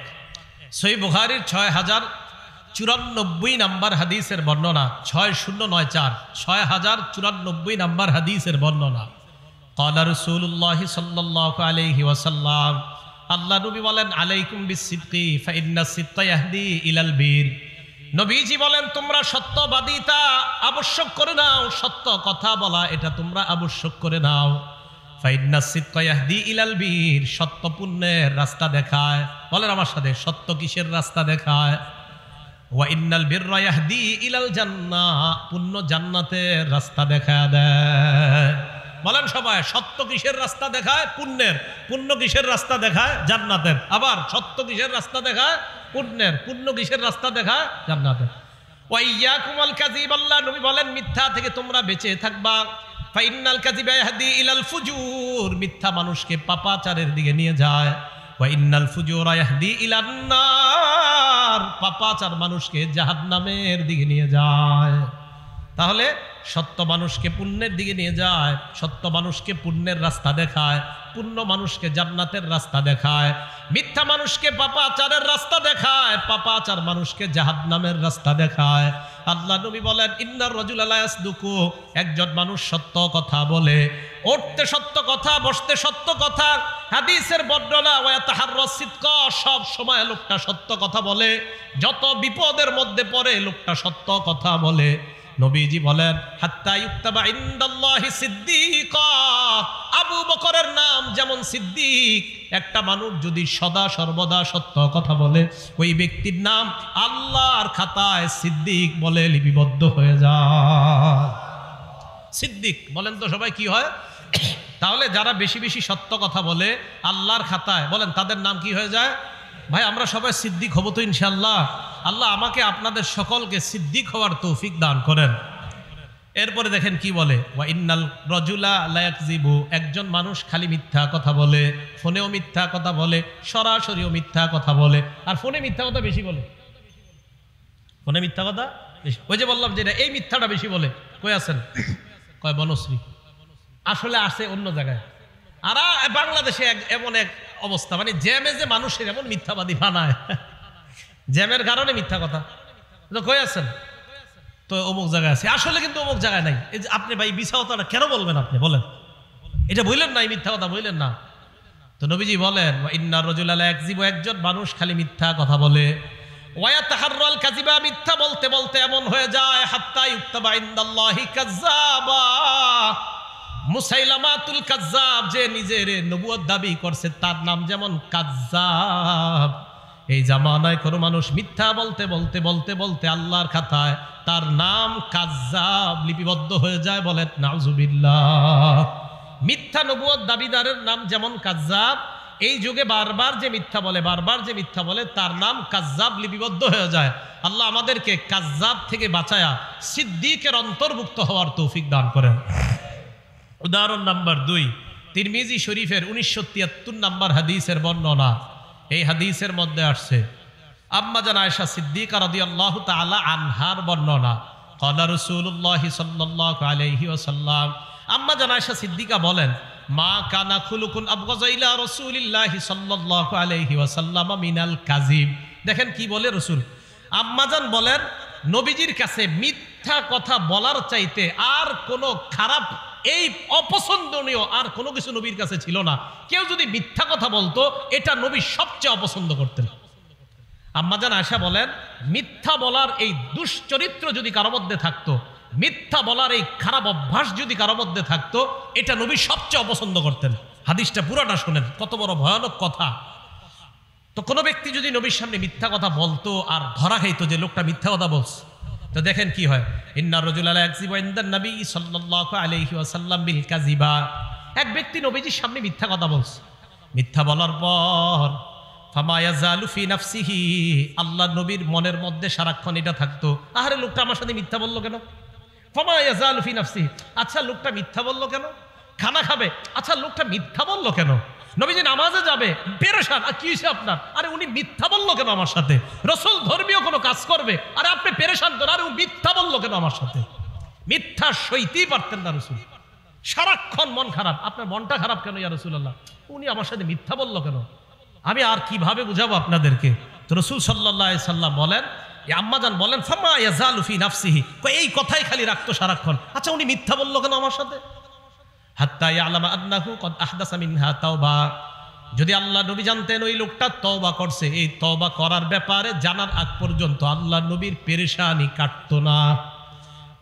সহিহ বুখারীর 6094 নাম্বার হাদিসের বর্ণনা, 6094, 6094 নাম্বার হাদিসের বর্ণনা। ক্বালা রাসূলুল্লাহ সাল্লাল্লাহু আলাইহি ওয়াসাল্লাম, আল্লাহ নবী বলেন, আলাইকুম বিসসিদকি ফাইন্নাস সিদকা ইয়াহদি ইলাল বীর। নবীজি বলেন, তোমরা সত্যবাদিতা আবশ্যক করে নাও, সত্য কথা বলা এটা তোমরা আবশ্যক করে নাও। ফাইন্নাস সিদকা ইয়াহদি ইলাল বীর, সত্য পুণ্যের রাস্তা দেখায়। বলেন আমার সাথে, সত্য কিসের রাস্তা দেখায়? ওয়া ইন্নাল বিররা ইয়াহদি ইলাল জান্নাহ, পুণ্য জান্নাতের রাস্তা দেখায় দেয়। বলেন সবাই, সত্য কিসের রাস্তা দেখায়? পুণ্যের। পুণ্য কিসের রাস্তা দেখায়? জান্নাতের। আবার সত্য কিসের রাস্তা দেখায়? পুণ্যের। পুণ্য কিসের রাস্তা দেখায়? জান্নাতের। ওয়া ইয়াকুমুল কাযিব, আল্লাহ নবী বলেন, মিথ্যা থেকে তোমরা বেঁচে থাকবা। ফাইন্নাল কাযিবা ইয়াহদি ইলাল ফুজুর, মিথ্যা মানুষকে পাপাচারের দিকে নিয়ে যায়। ওয়া ইন্নাল ফুজুরা ইয়াহদি ইলান নার, পাপাচার মানুষকে জাহান্নামের দিকে নিয়ে যায়। তাহলে সত্য মানুষকে পুণ্যের দিকে নিয়ে যায়, সত্য মানুষকে পুণ্যের রাস্তা দেখায়, পুণ্য মানুষকে জান্নাতের রাস্তা দেখায়। মিথ্যা মানুষকে পাপাচারের রাস্তা দেখায়, পাপাচার মানুষকে জাহান্নামের রাস্তা দেখায়। আল্লাহ নবী বলেন, ইন্নার রাজুলা লা ইয়াসদুকু, একজন মানুষ সত্য কথা বলে, উঠতে সত্য কথা, বসতে সত্য কথা। হাদিসের বর্ণনা, ওয়া ইয়াতাহাররাস সিদকা, সব সময় লোকটা সত্য কথা বলে, যত বিপদের মধ্যে পড়ে লোকটা সত্য কথা বলে। নবীজি বলেন, হাত্তা ইউক্তাবা ইনদাল্লাহি সিদ্দিকা, আবু বকরের নাম যেমন সিদ্দিক। একটা মানুষ যদি সদা সর্বদা সত্য কথা বলে, ওই ব্যক্তির নাম আল্লাহর খাতায় সিদ্দিক বলে লিপিবদ্ধ হয়ে যায়। সিদ্দিক বলেন তো সবাই কি হয়? তাহলে যারা বেশি বেশি সত্য কথা বলে আল্লাহর খাতায়, বলেন তাদের নাম কি হয়ে যায়? ভাই আমরা সবাই সিদ্দিক হব তো ইনশাআল্লাহ। আল্লাহ আমাকে আপনাদের সকলকে সিদ্দিক হওয়ার তৌফিক দান করেন। এরপরে দেখেন কি বলে, ওয়া ইন্নাল রাজুলা লা ইয়াকযিবু, একজন মানুষ খালি মিথ্যা কথা বলে, ফোনেও মিথ্যা কথা বলে, সরাসরিও মিথ্যা কথা বলে। আর ফোনে মিথ্যা কথা বেশি বলে, ফোনে মিথ্যা কথা বেশি। ওই যে বললাম যে এই মিথ্যাটা বেশি বলে, কই আছেন? কয় বনশ্রী। আসলে আসে অন্য জায়গায়। আর বাংলাদেশে এমন এক অবস্থা, মানে জ্যামে যে মানুষের এমন মিথ্যাবাদী বানায়, জ্যামের কারণে মিথ্যা কথা। কই আছেন? তো অমুক জায়গায় আছে, আসলে কিন্তু অমুক জায়গায় নাই। এই যে আপনি ভাই মিথ্যা কথাটা কেন বলবেন? আপনি বলেন, এটা বললেন না, এই মিথ্যা কথা বললেন না। তো নবীজি বলেন, ইন্নার রাজুলা লা ইয়াকযিবু, একজন মানুষ খালি মিথ্যা কথা বলে, ওয়া ইয়াতাহাররাল কাযিবা, মিথ্যা বলতে বলতে এমন হয়ে যায়, হাত্তা ইউক্তাবা ইনদাল্লাহি কাযযাবা, মুসাইলামাতুল কাযযাব, যে নিজের নবুয়ত দাবি করছে, তার নাম যেমন কাযযাব। এই জামানায় কোনো মানুষ মিথ্যা বলতে বলতে বলতে বলতে আল্লাহর খাতায় তার নাম কাযযাব লিপিবদ্ধ হয়ে যায়। বলেন নাউযুবিল্লাহ। মিথ্যা নবুয়ত দাবিদারের নাম যেমন কাযযাব, এই যুগে বারবার যে মিথ্যা বলে, বারবার যে মিথ্যা বলে, তার নাম কাযযাব লিপিবদ্ধ হয়ে যায়। আল্লাহ আমাদেরকে কাযযাব থেকে বাঁচায়া সিদ্দিকের অন্তর্ভুক্ত হওয়ার তৌফিক দান করেন। উদাহরণ নাম্বার 2, তিরমিজি শরীফের 1973 নাম্বার হাদিসের বর্ণনা। এই হাদিসের মধ্যে আসছে আম্মা জান আয়েশা সিদ্দিকা রাদিয়াল্লাহু তাআলা আনহার বর্ণনা। ক্বালা রাসূলুল্লাহি সাল্লাল্লাহু আলাইহি ওয়াসাল্লাম, আম্মা জান আয়েশা সিদ্দিকা বলেন, মা কানা খুলুকুন আবগাযা ইলা রাসূলিল্লাহি সাল্লাল্লাহু আলাইহি ওয়াসাল্লাম মিনাল কাযিব। দেখেন কি বলে রাসূল। আম্মা জান বলেন, নবীজির কাছে মিথ্যা কথা বলার চাইতে আর কোনো খারাপ, এই অপছন্দনীয় আর কোনো কিছু নবীর কাছে ছিল না। কেউ যদি মিথ্যা কথা বলতো, এটা নবী সবচেয়ে অপছন্দ করতেন। আম্মাজান আয়েশা বলেন, মিথ্যা বলার এই দুশ্চরিত্র যদি কারো মধ্যে থাকতো, মিথ্যা বলার এই খারাপ অভ্যাস যদি কারো মধ্যে থাকতো, এটা নবী সবচেয়ে অপছন্দ করতেন। হাদিসটা পুরাটা শোনেন, কত বড় ভয়ানক কথা। তো কোনো ব্যক্তি যদি নবীর সামনে মিথ্যা কথা বলতো আর ধরা খাইতো যে লোকটা মিথ্যা কথা বলছে, তো দেখেন কি হয়। ইন্নার রাজুলা লা ইয়াকযিবু ইনদান নবী সাল্লাল্লাহু আলাইহি ওয়াসাল্লাম বিল কাযিবা, এক ব্যক্তি নবীজির সামনে মিথ্যা কথা বলছে। মিথ্যা বলার পর ফামা ইয়াজালু ফি নাফসিহি, আল্লাহ নবীর মনের মধ্যে সারাক্ষণ এটা থাকতো, আরে লোকটা আমার সাথে মিথ্যা বললো কেন? ফামা ইয়াজালু ফি নাফসিহি, আচ্ছা লোকটা মিথ্যা বললো কেন? খানা খাবে, আচ্ছা লোকটা মিথ্যা বললো কেন? নবীজি নামাজে যাবে, পেরেশান, আর কি হয়েছে আপনার? আরে উনি মিথ্যা বললো কেন আমার সাথে? রাসূল ধর্মীয় কোনো কাজ করবে, আরে আপনি পেরেশান কেন? আরে ও মিথ্যা বললো কেন আমার সাথে? মিথ্যা সইতেই পারতেন না রাসূল। সারাক্ষণ মন খারাপ, আপনার মনটা খারাপ কেন ইয়া রাসূলুল্লাহ? উনি আমার সাথে মিথ্যা বললো কেন? আমি আর কিভাবে বুঝাবো আপনাদেরকে? তো রাসূল সাল্লাল্লাহু আলাইহি সাল্লাম বলেন, আম্মাজান বলেন, ফামা ইয়াজালু ফি নাফসিহি, এই কথাই খালি রাখতো সারাক্ষণ, আচ্ছা উনি মিথ্যা বললো কেন আমার সাথে? হাত্তা ইয়ালামা আন্নাহু কদ আহদাসা মিনহা তাওবা, যদি আল্লাহ নবী জানতেন ওই লোকটা তওবা করছে, এই তওবা করার ব্যাপারে জানার আগ পর্যন্ত আল্লাহ নবীর পেরেশানি কাটতো না।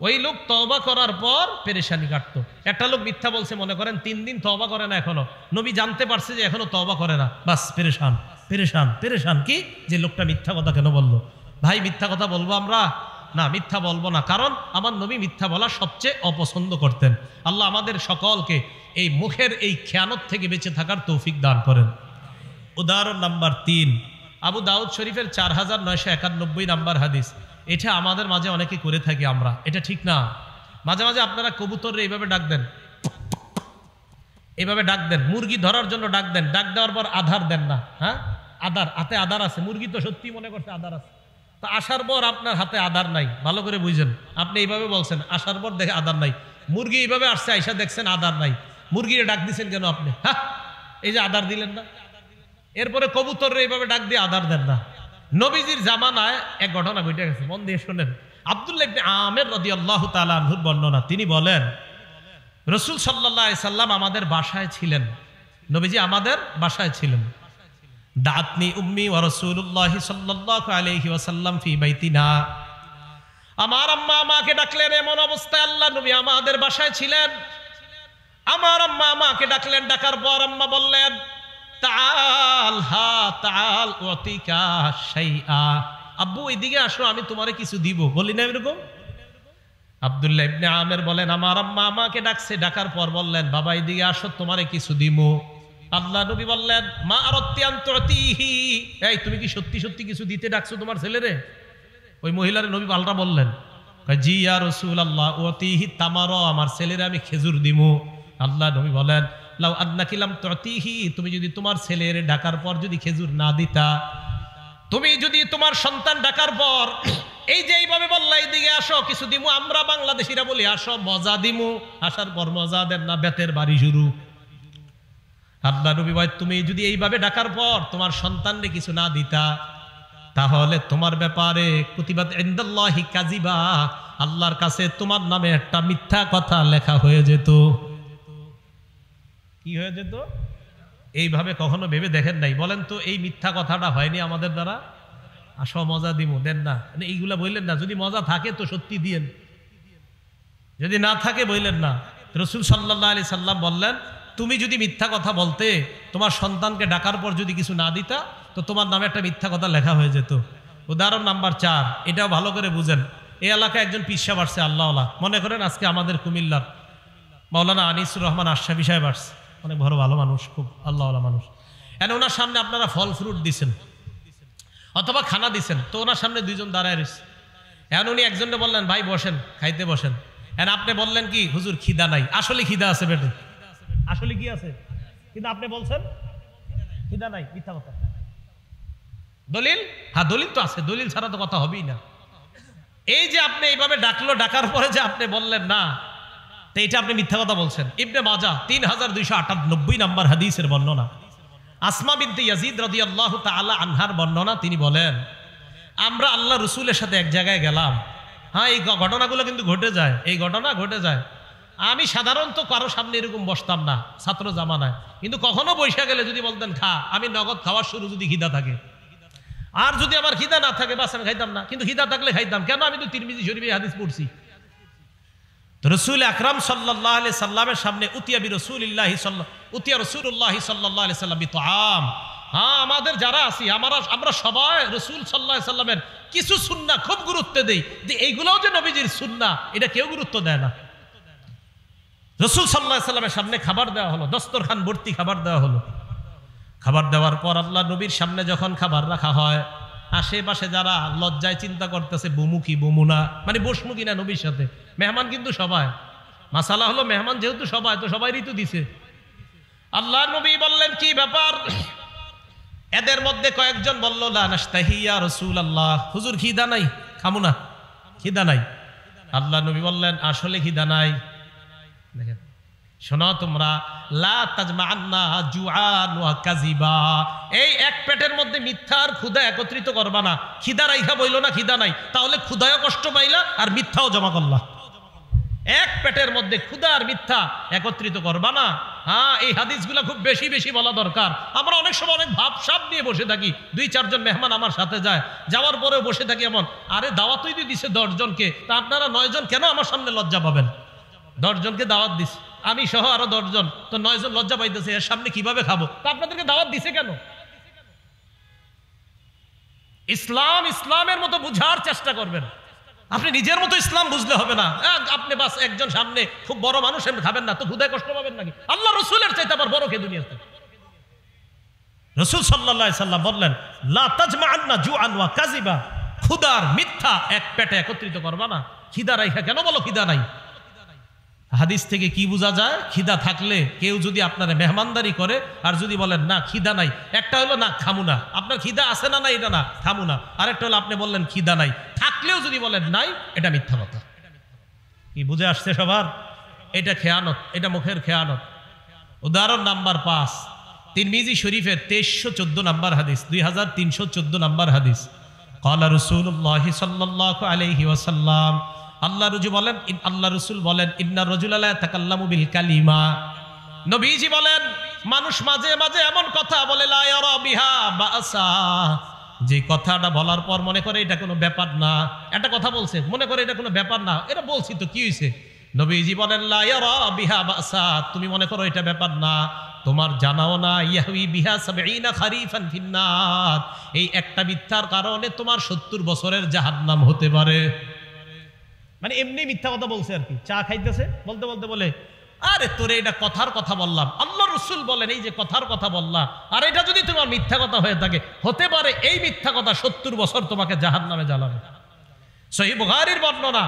ওই লোক তওবা করার পর পেরেশানি কাটতো। একটা লোক মিথ্যা বলছে, মনে করেন 3 দিন তওবা করে না, এখনো নবী জানতে পারছে যে এখনো তওবা করে না, বাস পেরেশান পেরেশান পেরেশান। কি যে লোকটা মিথ্যা কথা কেন বললো? ভাই মিথ্যা কথা বলবো আমরা? না, মিথ্যা বলবো না, কারণ আমার নবী মিথ্যা বলা সবচেয়ে অপছন্দ করতেন। আল্লাহ আমাদের সকলকে এই মুখের এই খেয়ানত থেকে বেঁচে থাকার তৌফিক দান করেন। উদাহরণ নাম্বার 3, আবু দাউদ শরীফের 4991 নাম্বার হাদিস। এটা আমাদের মাঝে অনেকে করে থাকি আমরা, এটা ঠিক না। মাঝে মাঝে আপনারা কবুতরে এইভাবে ডাক দেন, এইভাবে ডাক দেন, মুরগি ধরার জন্য ডাক দেন, ডাক দেওয়ার পর আধার দেন না। হ্যাঁ, আধার, হাতে আধার আছে, মুরগি তো সত্যি মনে করছে আধার আছে, তো আসার পর আপনার হাতে আধার নাই। ভালো করে বুঝেন, আপনি এইভাবে বলছেন, আসার পর দেখে আধার নাই। মুরগি এইভাবে আসছে, আইসা দেখছেন আধার নাই, মুরগিরে ডাক দিচ্ছেন কেন আপনি? হ্যাঁ, এই যে আধার দিলেন না। এরপরে কবুতরে এইভাবে ডাক দিয়ে আধার দেন না। নবীজির জামানায় এক ঘটনা ঘটে গেছে, মন দিয়ে শোনেন। আব্দুল্লাহ ইবনে আমের রাদিয়াল্লাহু তাআলা আনহুর বর্ণনা। তিনি বলেন, রাসূল সাল্লাল্লাহু আলাইহি সাল্লাম আমাদের বাসায় ছিলেন, নবীজি আমাদের বাসায় ছিলেন। দাতনি উম্মি ওয়া রাসূলুল্লাহ সাল্লাল্লাহু আলাইহি ওয়াসাল্লাম ফি বাইতিনা, আমার আম্মা আমাকে ডাকলেন। এমন অবস্থায় আল্লাহ নবী আমাদের বাসায় ছিলেন। আমার আম্মা আমাকে ডাকলেন, ডাকার পর আম্মা বললেন, তাআল হা তাআল উতিকা শাইআ, আব্বু এদিকে আসো, আমি তোমারে কিছু দিব। বলি না এরকম? আব্দুল্লাহ ইবনে আমের বলেন, আমার আম্মা আমাকে ডাকছে, ডাকার পর বললেন, বাবা এদিকে আসো, তোমারে কিছু দিব। আল্লাহ নবী বললেন, মা আরাতি আন তুতিহি, এই তুমি কি সত্যি সত্যি কিছু দিতে ডাকছো তোমার ছেলেরে? ওই মহিলার নবী পাল্টা বললেন, জি ইয়া রাসূলুল্লাহ ওয়াতিহি তামার, আমার ছেলের আমি খেজুর দিমু। আল্লাহ নবী বলেন লাউ আন্নাকি লাম তুতিহি, তুমি যদি তোমার ছেলের ডাকার পর যদি খেজুর না দিতা, তুমি যদি তোমার সন্তান ডাকার পর এই যে এইভাবে বললা এইদিকে আসো কিছু দিমু, আমরা বাংলাদেশিরা বলি আসো মজা দিমু, আসার পর মজা দেন না, বেতের বাড়ি শুরু। আল্লাহ নবী ভাই তুমি যদি এইভাবে ডাকার পর তোমার সন্তানরে কিছু না দিতা, তাহলে তোমার ব্যাপারে কুতিবাত ইনদাল্লাহি কাযিবা, আল্লাহর কাছে তোমার নামে একটা মিথ্যা কথা লেখা হয়ে যেত। কি হয়ে যেত? এইভাবে কখনো ভেবে দেখেন নাই? বলেন তো এই মিথ্যা কথাটা হয়নি আমাদের দ্বারা? আসো মজা দিমু, দেন না, মানে এইগুলা বললেন না। যদি মজা থাকে তো সত্যি দিয়েন, যদি না থাকে বললেন না। রাসূল সাল্লাল্লাহু আলাইহি সাল্লাম বললেন তুমি যদি মিথ্যা কথা বলতে, তোমার সন্তানকে ডাকার পর যদি কিছু না দিতা, তো তোমার নামে একটা মিথ্যা কথা লেখা হয়ে যেত। উদাহরণ নাম্বার 4, এটাও ভালো করে বুঝেন। এই এলাকায় একজন পীর সাহেব আসছে, আল্লাহওয়ালা, মনে করেন আজকে আমাদের কুমিল্লার মাওলানা আনিসুর রহমান আশরাফি সাহেব আসছে, অনেক বড় ভালো মানুষ, খুব আল্লাহওয়ালা মানুষ। এনে ওনার সামনে আপনারা ফল ফ্রুট দিছেন অথবা খানা দিছেন, তো ওনার সামনে দুইজন দাঁড়ায় রয়েছে। এখন উনি একজনকে বললেন ভাই বসেন, খাইতে বসেন। এখন আপনি বললেন কি হুজুর খিদা নাই। আসলে খিদা আছে বেটে, আসলে কি আছে, কিন্তু আপনি বলছেন খিদা নাই, মিথ্যা কথা। দলিল? হ্যাঁ দলিল তো আছে, দলিল ছাড়া তো কথা হবেই না। এই যে আপনি এইভাবে ডাকলো, ডাকার পরে যে আপনি বললেন না, তো এটা আপনি মিথ্যা কথা বলছেন। ইবনে মাজাহ 3298 নম্বর হাদিসের বর্ণনা, আসমা বিনতে ইয়াজিদ রাদিয়াল্লাহু তাআলা আনহার বর্ণনা। তিনি বলেন আমরা আল্লাহ রসুলের সাথে এক জায়গায় গেলাম। হ্যাঁ এই ঘটনাগুলো কিন্তু ঘটে যায়, এই ঘটনা ঘটে যায়। আমি সাধারণত কারো সামনে এরকম বসতাম না ছাত্র জামানায়, কিন্তু কখনো বৈশা গেলে যদি বলতেন খা, আমি নগদ খাওয়ার শুরু যদি খিদা থাকে। আর যদি আমার খিদা না থাকে বাস আমি খাইতাম না, কিন্তু খিদা থাকলে খাইতাম। কেন? আমি তো তিরমিজি শরীফে হাদিস পড়ছি। রসুল আকরাম সাল্লাল্লাহু আলাইহি সাল্লামের সামনে উতিয়া রাসূলুল্লাহি সাল্লাল্লাহু আলাইহি সাল্লাম বিতআম। হ্যাঁ আমাদের যারা আছি আমরা সবাই রসুল সাল্লাল্লাহু আলাইহি সাল্লামের কিছু সুন্নাহ খুব গুরুত্ব দেই, যে এইগুলোও যে নবীজির সুন্নাহ এটা কেউ গুরুত্ব দেয় না। রসুল সাল্লাল্লাহু আলাইহি সাল্লামের সামনে খাবার দেওয়া হলো, দস্তরখান ভর্তি খাবার দেওয়া হলো। খাবার দেওয়ার পর আল্লাহ নবীর সামনে যখন খাবার রাখা হয়, আশেপাশে যারা লজ্জায় চিন্তা করতেছে বমু কি বমু না, মানে বসমু কিনা নবীর সাথে। মেহমান কিন্তু সবাই, মাসালা হলো মেহমান যেহেতু সবাই, তো সবাই ঋতু দিছে। আল্লাহ নবী বললেন কি ব্যাপার? এদের মধ্যে কয়েকজন বলল লা নাশতাহি ইয়া রাসূলুল্লাহ, হুজুর খিদা নাই, খামু না, খিদা নাই। আল্লাহ নবী বললেন আসলে খিদা নাই। দেখেন শোনো তোমরা, লা তাজমাআন্না জুআন ওয়া কাযিবা, এই এক পেটের মধ্যে মিথ্যা আর ক্ষুধা একত্রিত করবা না। খিদা রাইখা বইলো না খিদা নাই, তাহলে ক্ষুধায়ও কষ্ট পাইলা আর মিথ্যাও জমা করলা। এক পেটের মধ্যে ক্ষুধা আর মিথ্যা একত্রিত করবা না। হ্যাঁ এই হাদিসগুলো খুব বেশি বেশি বলা দরকার। আমরা অনেক সময় অনেক ভাবসাব নিয়ে বসে থাকি। 2-4 জন মেহমান আমার সাথে যায়, যাওয়ার পরেও বসে থাকি এমন, আরে দাওয়াতই দিয়ে দিছে 10 জনকে, তা আপনারা 9 জন কেন আমার সামনে লজ্জা পাবেন? 10 জনকে দাওয়াত দিছে, আমি সহ আরো 10 জন, তো 9 জন লজ্জা পাইতেছে, এর সামনে কিভাবে খাবো? তা আপনাদেরকে দাওয়াত দিছে কেন? ইসলাম ইসলামের মতো বুঝার চেষ্টা করবেন। আপনি নিজের মতো ইসলাম বুঝলে হবে না। আপনি বাস একজন সামনে খুব বড় মানুষ খাবেন না, তো ক্ষুধায় কষ্ট পাবেন নাকি? আল্লাহ রসুলের চাইতে আবার বড় কে দুনিয়াতে? রসুল সাল্লাল্লাহু আলাইহি সাল্লাম বললেন লা তাজমাআন্না জুআন ওয়া কাযিবা, ক্ষুধার মিথ্যা এক পেটে একত্রিত করবা না। খিদা রাইখা কেন বলো খিদা নাই? হাদিস থেকে কি বোঝা যায়? খিদা থাকলে কেউ যদি আপনারা মেহমানদারি করে আর যদি বলেন না খিদা নাই, একটা হলো না খামু না, আপনার খিদা আছে না, না এটা না খামু না। আরেকটা হলো আপনি বললেন খিদা নাই, থাকলেও যদি বলেন নাই, এটা মিথ্যা কথা। কি বুঝে আসছে সবার? এটা খেয়ানত, এটা মুখের খেয়ানত। উদাহরণ নাম্বার 5, তিরমিজি শরীফের 2314 নম্বর হাদিস, 2314 নম্বর হাদিস। ক্বালা রাসূলুল্লাহ সাল্লাল্লাহু আলাইহি ওয়াসাল্লাম, আল্লাহ রসুল বলেন ইন্না রাজুলা লা ইয়াতাকাল্লামু বিল কালিমা, নবীজি বলেন মানুষ মাঝে মাঝে এমন কথা বলে লা ইয়ারা বিহা বাসা, যে কথাটা বলার পর মনে করে এটা কোনো ব্যাপার না। একটা কথা বলছে মনে করে এটা কোনো ব্যাপার না, এটা বলছি তো কি হয়েছে? নবীজি বলেন লা ইয়ারা বিহা বাসা, তুমি মনে করো এটা ব্যাপার না, তোমার জানাও না ইয়াহউই বিহা 70 খারিফান ফিন্নার, এই একটা মিথ্যার কারণে তোমার 70 বছরের জাহান্নাম হতে পারে। মানে এমনি মিথ্যা কথা বলছে আর কি। চা খাইতেছে, বলতে বলতে বলে আরে তোরে এটা কথার কথা বললাম, আল্লাহ রসুল বলেন এই যে কথার কথা বললাম, আর এটা যদি তোমার মিথ্যা কথা হয়ে থাকে, হতে পারে এই মিথ্যা কথা 70 বছর তোমাকে জাহান্নামে জ্বালাবে। সহিহ বুখারীর বর্ণনা,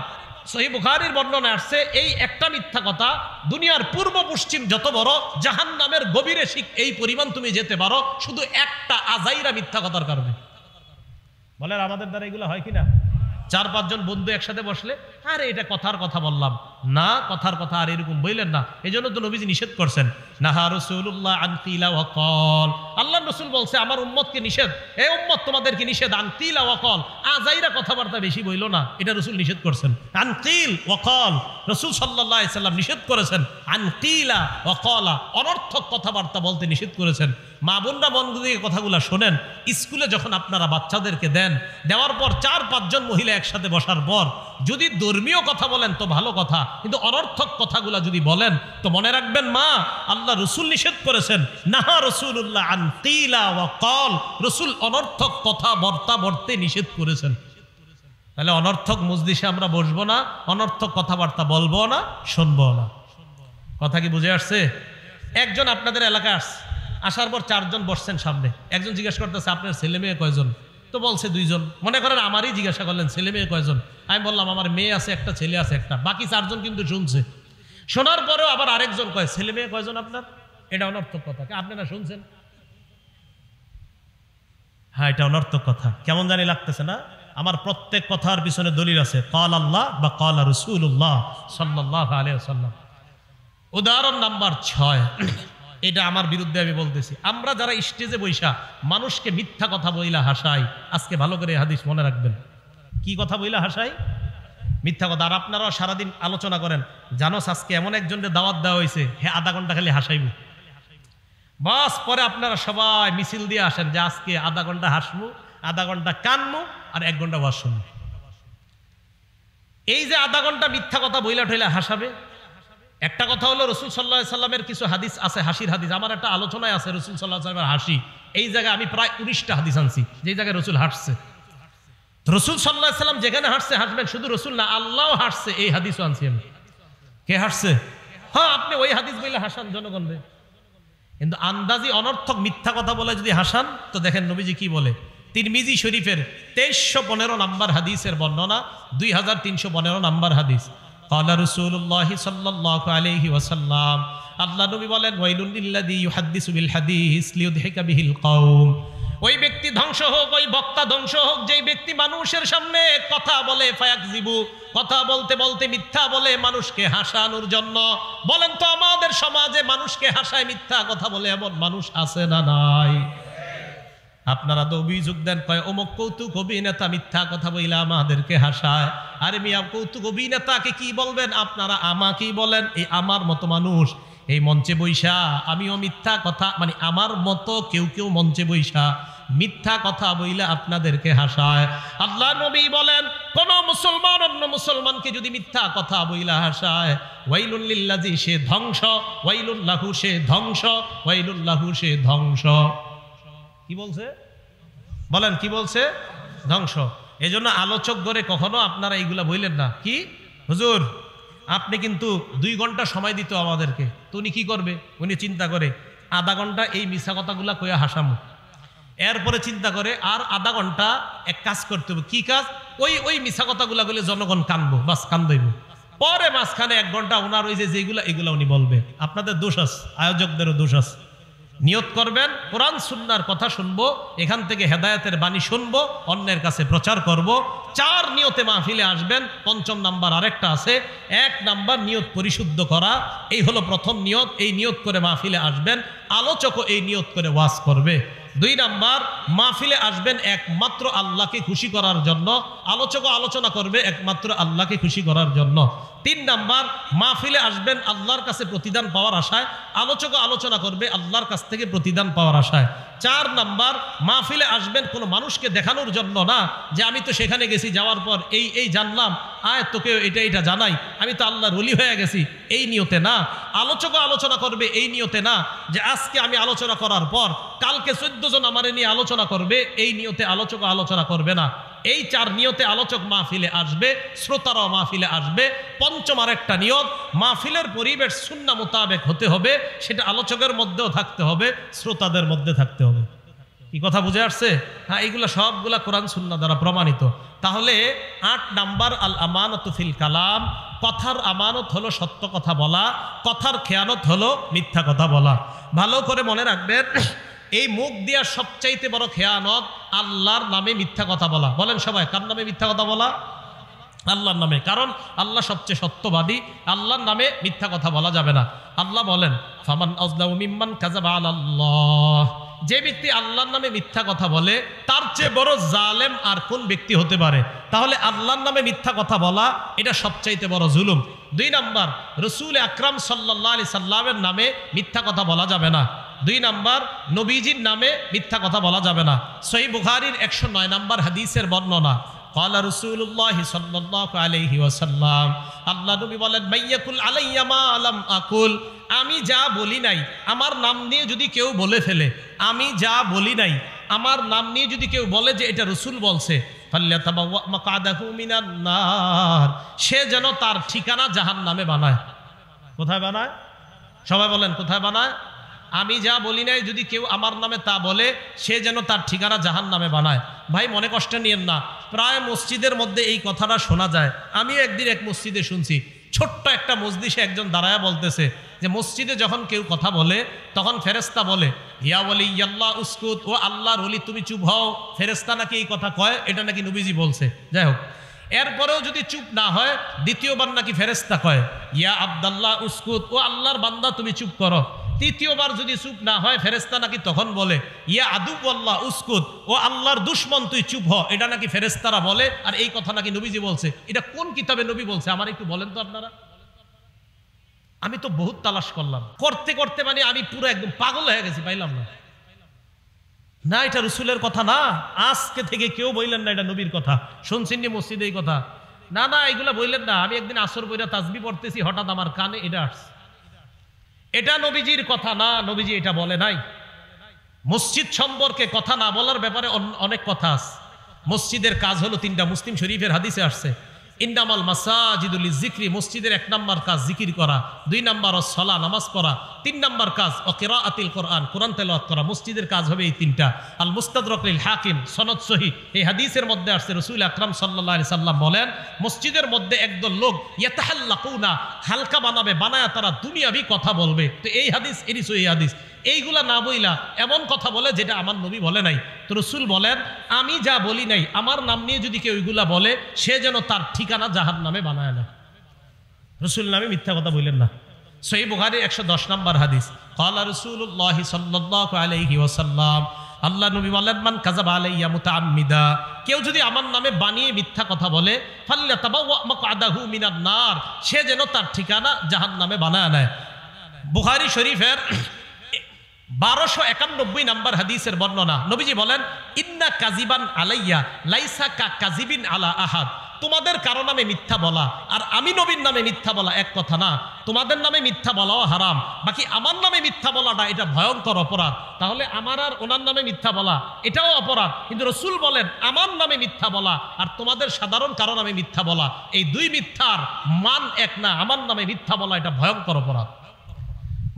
সহিহ বুখারীর বর্ণনা আসছে এই একটা মিথ্যা কথা দুনিয়ার পূর্ব পশ্চিম যত বড় জাহান্নামের গভীরে এই পরিমাণ তুমি যেতে পারো শুধু একটা আজাইরা মিথ্যা কথার কারণে। বলেন আমাদের দ্বারা এগুলো হয় কিনা? 4-5 জন বন্ধু একসাথে বসলে আরে এটা কথার কথা বললাম না, কথার কথা আর এরকম বললেন না। এই জন্য তো নবীজি নিষেধ করছেন, নাহা রাসূলুল্লাহ আন কিলা ওয়া ক্বাল। আল্লাহর রাসূল বলছে আমার উম্মতকে নিষেধ, এই উম্মত তোমাদেরকে নিষেধ, আন কিলা ওয়া ক্বাল, আজাইরা কথাবার্তা বেশি বইলো না, এটা রাসূল নিষেধ করছেন। আন কিল ওয়া ক্বাল, রাসূল সাল্লাল্লাহু আলাইহি সাল্লাম নিষেধ করেছেন। আন কিলা ওয়া ক্বালা, অনর্থক কথাবার্তা বলতে নিষেধ করেছেন। মা বোনরা মন দিয়ে কথাগুলো শোনেন। স্কুলে যখন আপনারা বাচ্চাদেরকে দেন, দেওয়ার পর 4-5 জন মহিলা একসাথে বসার পর যদি ধর্মীয় কথা বলেন তো ভালো কথা, কিন্তু অনর্থক কথাগুলা যদি বলেন তো মনে রাখবেন মা, আল্লাহ রসুল নিষেধ করেছেন, নাহা রাসূলুল্লাহ আন কিলা ওয়া ক্বাল, রসুল অনর্থক কথা বর্তা বর্তে নিষেধ করেছেন। তাহলে অনর্থক মজলিসে আমরা বসবো না, অনর্থক কথাবার্তা বলবো না, শুনবো না। কথা কি বুঝে আসছে? একজন আপনাদের এলাকায় আসছে, আসার পর 4 জন বসছেন সামনে। একজন জিজ্ঞাসা করতেছে আপনার ছেলে মেয়ে কয়জন? তো বলছে 2 জন। মনে করেন আমারই জিজ্ঞাসা করলেন ছেলে মেয়ে কয়জন? আমি বললাম আমার মেয়ে আছে একটা, ছেলে আছে একটা। বাকি 4 জন কিন্তু শুনছে। শোনার পরেও আবার আরেকজন কয় ছেলে মেয়ে কয়জন আপনার? এটা অনর্থক কথা। আপনারা শুনছেন? হ্যাঁ, এটা অনর্থক কথা। কেমন জানি লাগতেছে না? আমার প্রত্যেক কথার পিছনে দলিল আছে, ক্বাল আল্লাহ বা ক্বাল রাসূলুল্লাহ সাল্লাল্লাহু আলাইহি ওয়াসাল্লাম। উদাহরণ নাম্বার 6, এটা আমার বিরুদ্ধে আমি বলতেছি। আমরা যারা স্টেজে বৈশা মানুষকে মিথ্যা কথা বইলা হাসাই, আজকে ভালো করে হাদিস মনে রাখবেন। কি কথা বইলা হাসাই? মিথ্যা কথা। আর আপনারাও সারাদিন আলোচনা করেন, জানোস আজকে এমন একজনের দাওয়াত দেওয়া হয়েছে, হ্যাঁ আধা ঘন্টা খালি হাসাইব বাস। পরে আপনারা সবাই মিছিল দিয়ে আসেন যে আজকে আধা ঘন্টা হাসবো, আধা ঘন্টা কানবো, আর 1 ঘন্টা ওয়াজ শুনবো। এই যে আধা ঘন্টা মিথ্যা কথা বইলা ঠইলা হাসাবে। একটা কথা হলো রাসূল সাল্লাল্লাহু আলাইহি সাল্লামের কিছু হাদিস আছে, হাসির হাদিস। আমার একটা আলোচনায় আছে রাসূল সাল্লাল্লাহু আলাইহি সাল্লামের হাসি। এই জায়গায় আমি প্রায় 19টা হাদিস আনছি যেই জায়গায় রাসূল হাসছে। রাসূল সাল্লাল্লাহু আলাইহি সাল্লাম যেখানে হাসছে হাসবেন, শুধু রাসূল না আল্লাহও হাসছে, এই হাদিসও আনছি আমি। কে হাসছে? হ্যাঁ, আপনি ওই হাদিস বইলে হাসান জনগণরে, কিন্তু আন্দাজি অনর্থক মিথ্যা কথা বলে যদি হাসান তো দেখেন নবীজি কি বলে। তিরমিজি শরীফের 2315 নম্বর হাদিসের বর্ণনা, 2315 নম্বর হাদিস। ক্বালা রাসূলুল্লাহ সাল্লাল্লাহু আলাইহি ওয়াসাল্লাম, আল্লাহ নবী বলেন, ওয়াইলুল লিল্লাযী ইউহাদ্দিসু বিল হাদিস লিইউদহিকা বিহিল কওম। ওই ব্যক্তি ধ্বংস হোক, ওই বক্তা ধ্বংস হোক, যেই ব্যক্তি মানুষের সামনে কথা বলে, ফায়াকযিবু, কথা বলতে বলতে মিথ্যা বলে মানুষকে হাসানোর জন্য। বলেন তো আমাদের সমাজে মানুষকে হাসায় মিথ্যা কথা বলে এমন মানুষ আছে না নাই? আপনারা তো অভিযোগ দেন, কয় অমুক কৌতুক অভিনেতা মিথ্যা কথা বইলা আমাদেরকে হাসায়। আরে মিয়া, কৌতুক অভিনেতাকে কি বলবেন আপনারা? আমাকেই বলেন। এই আমার মতো মানুষ এই মঞ্চে বৈশা আমিও মিথ্যা কথা, মানে আমার মতো কেউ কেউ মঞ্চে বৈশা মিথ্যা কথা বইলে আপনাদেরকে হাসায়। আল্লাহ নবী বলেন, কোন মুসলমান অন্য মুসলমানকে যদি মিথ্যা কথা বইলা হাসায়, ওয়াইলুল লিল্লাযী, সে ধ্বংস, ওয়াইলুল লাহু, সে ধ্বংস, ওয়াইলুল লাহু, সে ধ্বংস। কি বলছে? বলেন কি বলছে? ধ্বংস। এজন্য আলোচক ধরে কখনো আপনারা এইগুলা বইলেন না। কি হুজুর আপনি কিন্তু 2 ঘন্টা সময় দিত আমাদেরকে, তো উনি কি করবে? উনি চিন্তা করে আধা ঘন্টা এই মিছা কথাগুলা কইয়া হাসামু, এরপরে চিন্তা করে আর আধা ঘন্টা এক কাজ করতে হবে। কি কাজ? ওই মিছা কথাগুলা বলে জনগণ কানবো, বাস কান্দইব। পরে মাঝখানে 1 ঘন্টা ওনার ওই যেগুলা এগুলা উনি বলবে। আপনাদের দোষ আছে, আয়োজকদেরও দোষ আছে। নিয়ত করবেন কোরআন সুন্নাহর কথা শুনবো, এখান থেকে হেদায়েতের বাণী শুনবো, অন্যের কাছে প্রচার করব। 4 নিয়তে মাহফিলে আসবেন। 5ম নাম্বার আরেকটা আছে। 1 নাম্বার নিয়ত পরিশুদ্ধ করা, এই হলো প্রথম নিয়ত। এই নিয়ত করে মাহফিলে আসবেন, আলোচকও এই নিয়ত করে ওয়াজ করবে। 2 নাম্বার, মাহফিলে আসবেন একমাত্র আল্লাহকে খুশি করার জন্য, আলোচকও আলোচনা করবে একমাত্র আল্লাহকে খুশি করার জন্য। 3 নাম্বার, মাহফিলে আসবেন আল্লাহর কাছে প্রতিদান পাওয়ার আশায়, আলোচকও আলোচনা করবে আল্লাহর কাছ থেকে প্রতিদান পাওয়ার আশায়। 4 নাম্বার, মাহফিলে আসবেন কোনো মানুষকে দেখানোর জন্য না, যে আমি তো সেখানে গেছি, যাওয়ার পর এই জানলাম, আয় তোকে এটা জানাই, আমি তো আল্লাহর ওলি হয়ে গেছি, এই নিয়তে না। আলোচকও আলোচনা করবে এই নিয়তে না, যে আজকে আমি আলোচনা করার পর কালকে 14 জন আমারে নিয়ে আলোচনা করবে, এই নিয়তে আলোচকও আলোচনা করবে না। এই 4 নিয়তে আলোচক মাহফিলে আসবে, শ্রোতারাও মাহফিলে আসবে। 5ম আরেকটা নিয়ত, মাহফিলের পরিবেশ সুন্নাহ মোতাবেক হতে হবে, সেটা আলোচকের মধ্যেও থাকতে হবে, শ্রোতাদের মধ্যে থাকতে হবে। কি কি কথা বুঝে আসছে? হ্যাঁ, এইগুলা সবগুলা কোরআন সুন্নাহ দ্বারা প্রমাণিত। তাহলে 8 নাম্বার আল আমানাতু ফিল কালাম, কথার আমানত হলো সত্য কথা বলা, কথার খেয়ানত হলো মিথ্যা কথা বলা। ভালো করে মনে রাখবেন, এই মুখ দিয়া সবচাইতে বড় খেয়ানত আল্লাহর নামে মিথ্যা কথা বলা। বলেন সবাই, কার নামে মিথ্যা কথা বলা? আল্লাহর নামে। কারণ আল্লাহ সবচেয়ে সত্যবাদী, আল্লাহর নামে মিথ্যা কথা বলা যাবে না। আল্লাহ বলেন, ফামান আযলামু মিম্মান কাযাবা আলাল্লাহ, যে ব্যক্তি আল্লাহর নামে মিথ্যা কথা বলে তার চেয়ে বড় জালেম আর কোন ব্যক্তি হতে পারে? তাহলে আল্লাহর নামে মিথ্যা কথা বলা এটা সবচাইতে বড় জুলুম। 2 নাম্বার, রাসূল আকরাম সাল্লাল্লাহু আলাইহি সাল্লামের নামে মিথ্যা কথা বলা যাবে না। 2 নাম্বার, নবীজির নামে মিথ্যা কথা বলা যাবে না। সহিহ বুখারীর 109 নাম্বার হাদিসের বর্ণনা, ক্বালা রাসূলুল্লাহ সাল্লাল্লাহু আলাইহি ওয়াসাল্লাম, আল্লাহ নবী বলেন, মাইয়াকুল আলাইয়া মা লাম আকুল, আমি যা বলি নাই আমার নাম নিয়ে যদি কেউ বলে ফেলে, আমি যা বলি নাই আমার নাম নিয়ে যদি কেউ বলে যে এটা রাসূল বলছে, ফাল্যাতাবাওয়া মাকআদাহু মিনান নার, সে যেন তার ঠিকানা জাহান্নামে বানায়। কোথায় বানায়? সবাই বলেন, কোথায় বানায়? আমি যা বলি নাই যদি কেউ আমার নামে তা বলে, সে যেন তার ঠিকানা জাহান্নামে বানায়। ভাই মনে কষ্ট নিয়েন না, প্রায় মসজিদের মধ্যে এই কথাটা শোনা যায়। আমি একদিন এক মসজিদে শুনছি, ছোট্ট একটা মজলিসে একজন দাঁড়ায়া বলতেছে যে মসজিদে যখন কেউ কথা বলে তখন ফেরেশতা বলে, ইয়া ওয়ালিয়াল্লাহ উসকুত, ও আল্লাহর ওলি তুমি চুপ হও। ফেরেশতা নাকি এই কথা কয়, এটা নাকি নবীজি বলছে। যাই হোক, এরপরেও যদি চুপ না হয়, দ্বিতীয়বার নাকি ফেরেশতা কয়, ইয়া আব্দুল্লাহ উসকুত, ও আল্লাহর বান্দা তুমি চুপ করো। তৃতীয়বার যদি চুপ না হয়, ফেরেশতা নাকি তখন বলে, ইয়া আদুওয়াল্লাহ উসকুত, ও আল্লাহর দুশমন তুই চুপ হ। এটা নাকি ফেরেশতারা বলে, আর এই কথা নাকি নবীজি বলছে। এটা কোন কিতাবে নবী বলছে আমার একটু বলেন তো আপনারা? আমি তো বহুত তালাশ করলাম, করতে করতে মানে আমি পুরো একদম পাগল হয়ে গেছি, পাইলাম না। না, এটা রাসূলের কথা না, আজকে থেকে কেউ বললেন না এটা নবীর কথা। শুনছেন নি মসজিদে এই কথা? না না, এগুলা বললেন না। আমি একদিন আসর বইরা তাসবিহ পড়তেছি, হঠাৎ আমার কানে এটা আসছে। এটা নবীজির কথা না, নবীজি এটা বলে নাই। মসজিদ সম্পর্কে কথা না বলার ব্যাপারে অনেক কথা আছে। মসজিদের কাজ হলো 3টা, মুসলিম শরীফের হাদিসে আসছে, ইন্নামাল মাসাজিদু লিযিকরি, মসজিদের 1 নাম্বার কাজ জিকির করা, 2 নাম্বার সালাত নামাজ পড়া, 3 নাম্বার কাজ কিরাআতুল কোরআন, কোরআন তেলাওয়াত করা। মসজিদের কাজ হবে এই 3টা। আল মুস্তাদরাক লিল হাকিম, সনদ সহিহ, এই হাদিসের মধ্যে আসছে রাসূল আকরাম সাল্লাল্লাহু আলাইহি সাল্লাম বলেন, মসজিদের মধ্যে একদল লোক ইয়াতাহাল্লাকুনা, হালকা বানাবে, বানায়া তারা দুনিয়াবি কথা বলবে। তো এই হাদিস এরই সহিহ হাদিস। এইগুলা না বইলা এমন কথা বলে যেটা আমার নবী বলে নাই। তো রাসূল বলেন, আমি যা বলি নাই আমার নাম নিয়ে যদি কেউ ওইগুলা বলে, সে যেন তার ঠিকানা জাহান্নামে বানায় না। রাসূল নামে মিথ্যা কথা বললেন না। সহিহ বুখারী 110 নাম্বার হাদিস, ক্বালা রাসূলুল্লাহ সাল্লাল্লাহু আলাইহি ওয়াসাল্লাম, আল্লাহ নবী বলেন, মান কাযাবা আলাইয়া মুতাআম্মিদা, কেউ যদি আমার নামে বানিয়ে মিথ্যা কথা বলে, ফাল্যাতাবাওয়া মাকআদাহু মিনান নার, সে যেন তার ঠিকানা জাহান্নামে বানায় নেয়। বুখারী শরীফের 1291 নাম্বার হাদিসের বর্ণনা, নবীজি বলেন, ইন্না কাযিবান আলাইয়া লাইসা কা কাযিবিন আলা আহাদ, তোমাদের কারো নামে মিথ্যা বলা আর আমি নবীর নামে মিথ্যা বলা এক কথা না। তোমাদের নামে মিথ্যা বলাও হারাম, বাকি আমার নামে মিথ্যা বলাটা এটা ভয়ঙ্কর অপরাধ। তাহলে আমার আর ওনার নামে মিথ্যা বলা এটাও অপরাধ, কিন্তু রাসূল বলেন আমার নামে মিথ্যা বলা আর তোমাদের সাধারণ কারো নামে মিথ্যা বলা, এই 2 মিথ্যার মান এক না। আমার নামে মিথ্যা বলা এটা ভয়ঙ্কর অপরাধ।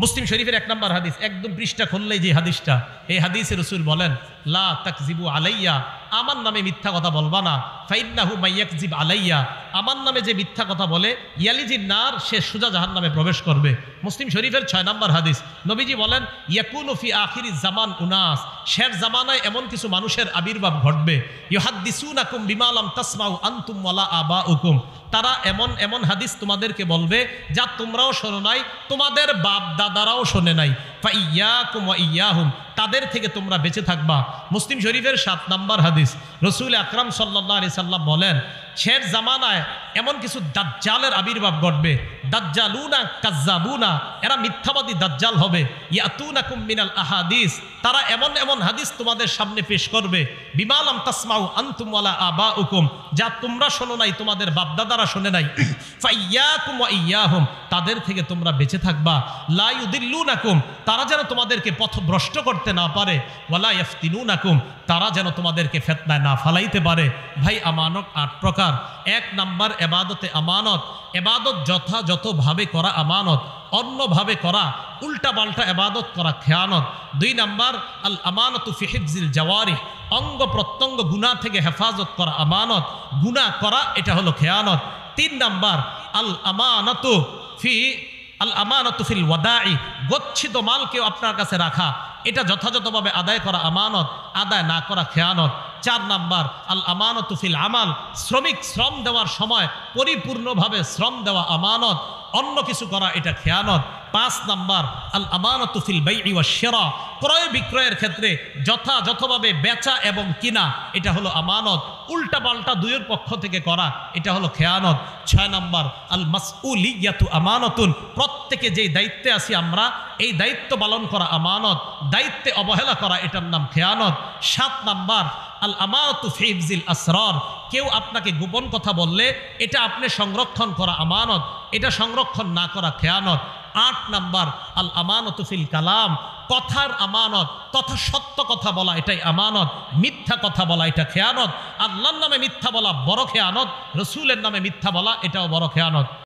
মুসলিম শরীফের 1 নাম্বার হাদিস, একদম পৃষ্ঠা খুললেই যে হাদিসটা, এই হাদিসে রাসূল বলেন, লা তাকজিবু আলাইয়া, আমার নামে মিথ্যা কথা বলবা না। ফাইন্নাহু মাইয়াকজিব আলাইয়া, আমার নামে যে মিথ্যা কথা বলে, ইয়ালিজিন নার, সে সোজা জাহান্নামে প্রবেশ করবে। মুসলিম শরীফের 6 নাম্বার হাদিস, নবীজি বলেন, ইয়াকুনু ফি আখিরিজ জামান উনাস, শেষ জামানায় এমন কিছু মানুষের আবির্ভাব ঘটবে, ইউহাদ্দিসুনাকুম বিমা লাম তাসমাউ আনতুম ওয়ালা আবাউকুম, তারা এমন এমন হাদিস তোমাদেরকে বলবে যা তোমরাও শোনো নাই, তোমাদের বাপ দাদারাও শোনে নাই। ফাইয়াকুম ওয়া ইয়াহুম, তাদের থেকে তোমরা বেঁচে থাকবা। মুসলিম শরীফের 7 নাম্বার হাদিস, রাসূল আকরাম সাল্লাল্লাহু আলাইহি সাল্লাম বলেন, শেষ জামানায় এমন কিছু দাজ্জালের আবির্ভাব ঘটবে, দাজ্জালুনা কাজ্জাবুনা, এরা মিথ্যাবাদী দাজ্জাল হবে। ইয়াতুনাকুম মিনাল আহাদিস, তারা এমন এমন হাদিস তোমাদের সামনে পেশ করবে, বিমা লাম তাসমাউ আনতুম ওয়ালা আবাউকুম, যা তোমরা শোনো নাই, তোমাদের বাপদাদারা শোনে নাই। ফাইয়াকুম ওয়া ইয়াহুম, তাদের থেকে তোমরা বেঁচে থাকবা। লা ইউদিল্লুনাকুম, তারা যেন তোমাদেরকে পথভ্রষ্ট করতে না পারে। ওয়ালা ইয়াফতিনুনাকুম, তারা যেন তোমাদেরকে ফিতনায় না ফালাইতে পারে। ভাই, আমানত 8 প্রকার। 1 নাম্বার এবাদতে আমানত, এবাদত যথাযথ যতভাবে করা আমানত, অন্যভাবে করা উল্টা পাল্টা ইবাদত করা খেয়ানত। 2 নাম্বার আল আমানাতু ফি হিফজিল জাওয়ারিহ, অঙ্গ প্রত্যঙ্গ গুনাহ থেকে হেফাজত করা আমানত, গুনাহ করা এটা হলো খেয়ানত। 3 নাম্বার আল আমানাতু ফিল ওয়াদাই, গচ্ছিত মালকেও আপনার কাছে রাখা, এটা যথাযথভাবে আদায় করা আমানত, আদায় না করা খেয়ানত। 4 নাম্বার আল আমানাতু ফিল আমাল, শ্রমিক শ্রম দেওয়ার সময় পরিপূর্ণভাবে শ্রম দেওয়া আমানত, অন্য কিছু করা এটা খেয়ানত। 5 নাম্বার আল আমানাতু ফিল বাইই ওয়াশ শিরা, ক্রয় বিক্রয়ের ক্ষেত্রে যথাযথভাবে বেচা এবং কিনা এটা হলো আমানত, উল্টা পাল্টা দুইয়ের পক্ষ থেকে করা এটা হলো খেয়ানত। 6 নাম্বার আল মাসউলিয়াতু আমানাতুন, প্রত্যেকে যেই দায়িত্বে আছি আমরা এই দায়িত্ব পালন করা আমানত, দায়িত্বে অবহেলা করা এটার নাম খেয়ানত। 7 নাম্বার আল আমানাতু ফি হিফজিল আসরার, কেউ আপনাকে গোপন কথা বললে এটা আপনি সংরক্ষণ করা আমানত, এটা সংরক্ষণ না করা খেয়ানত। 8 নাম্বার আল আমানাতু ফিল কালাম, কথার আমানত, তথা সত্য কথা বলা এটাই আমানত, মিথ্যা কথা বলা এটা খেয়ানত। আল্লাহর নামে মিথ্যা বলা বড় খেয়ানত, রসুলের নামে মিথ্যা বলা এটাও বড় খেয়ানত।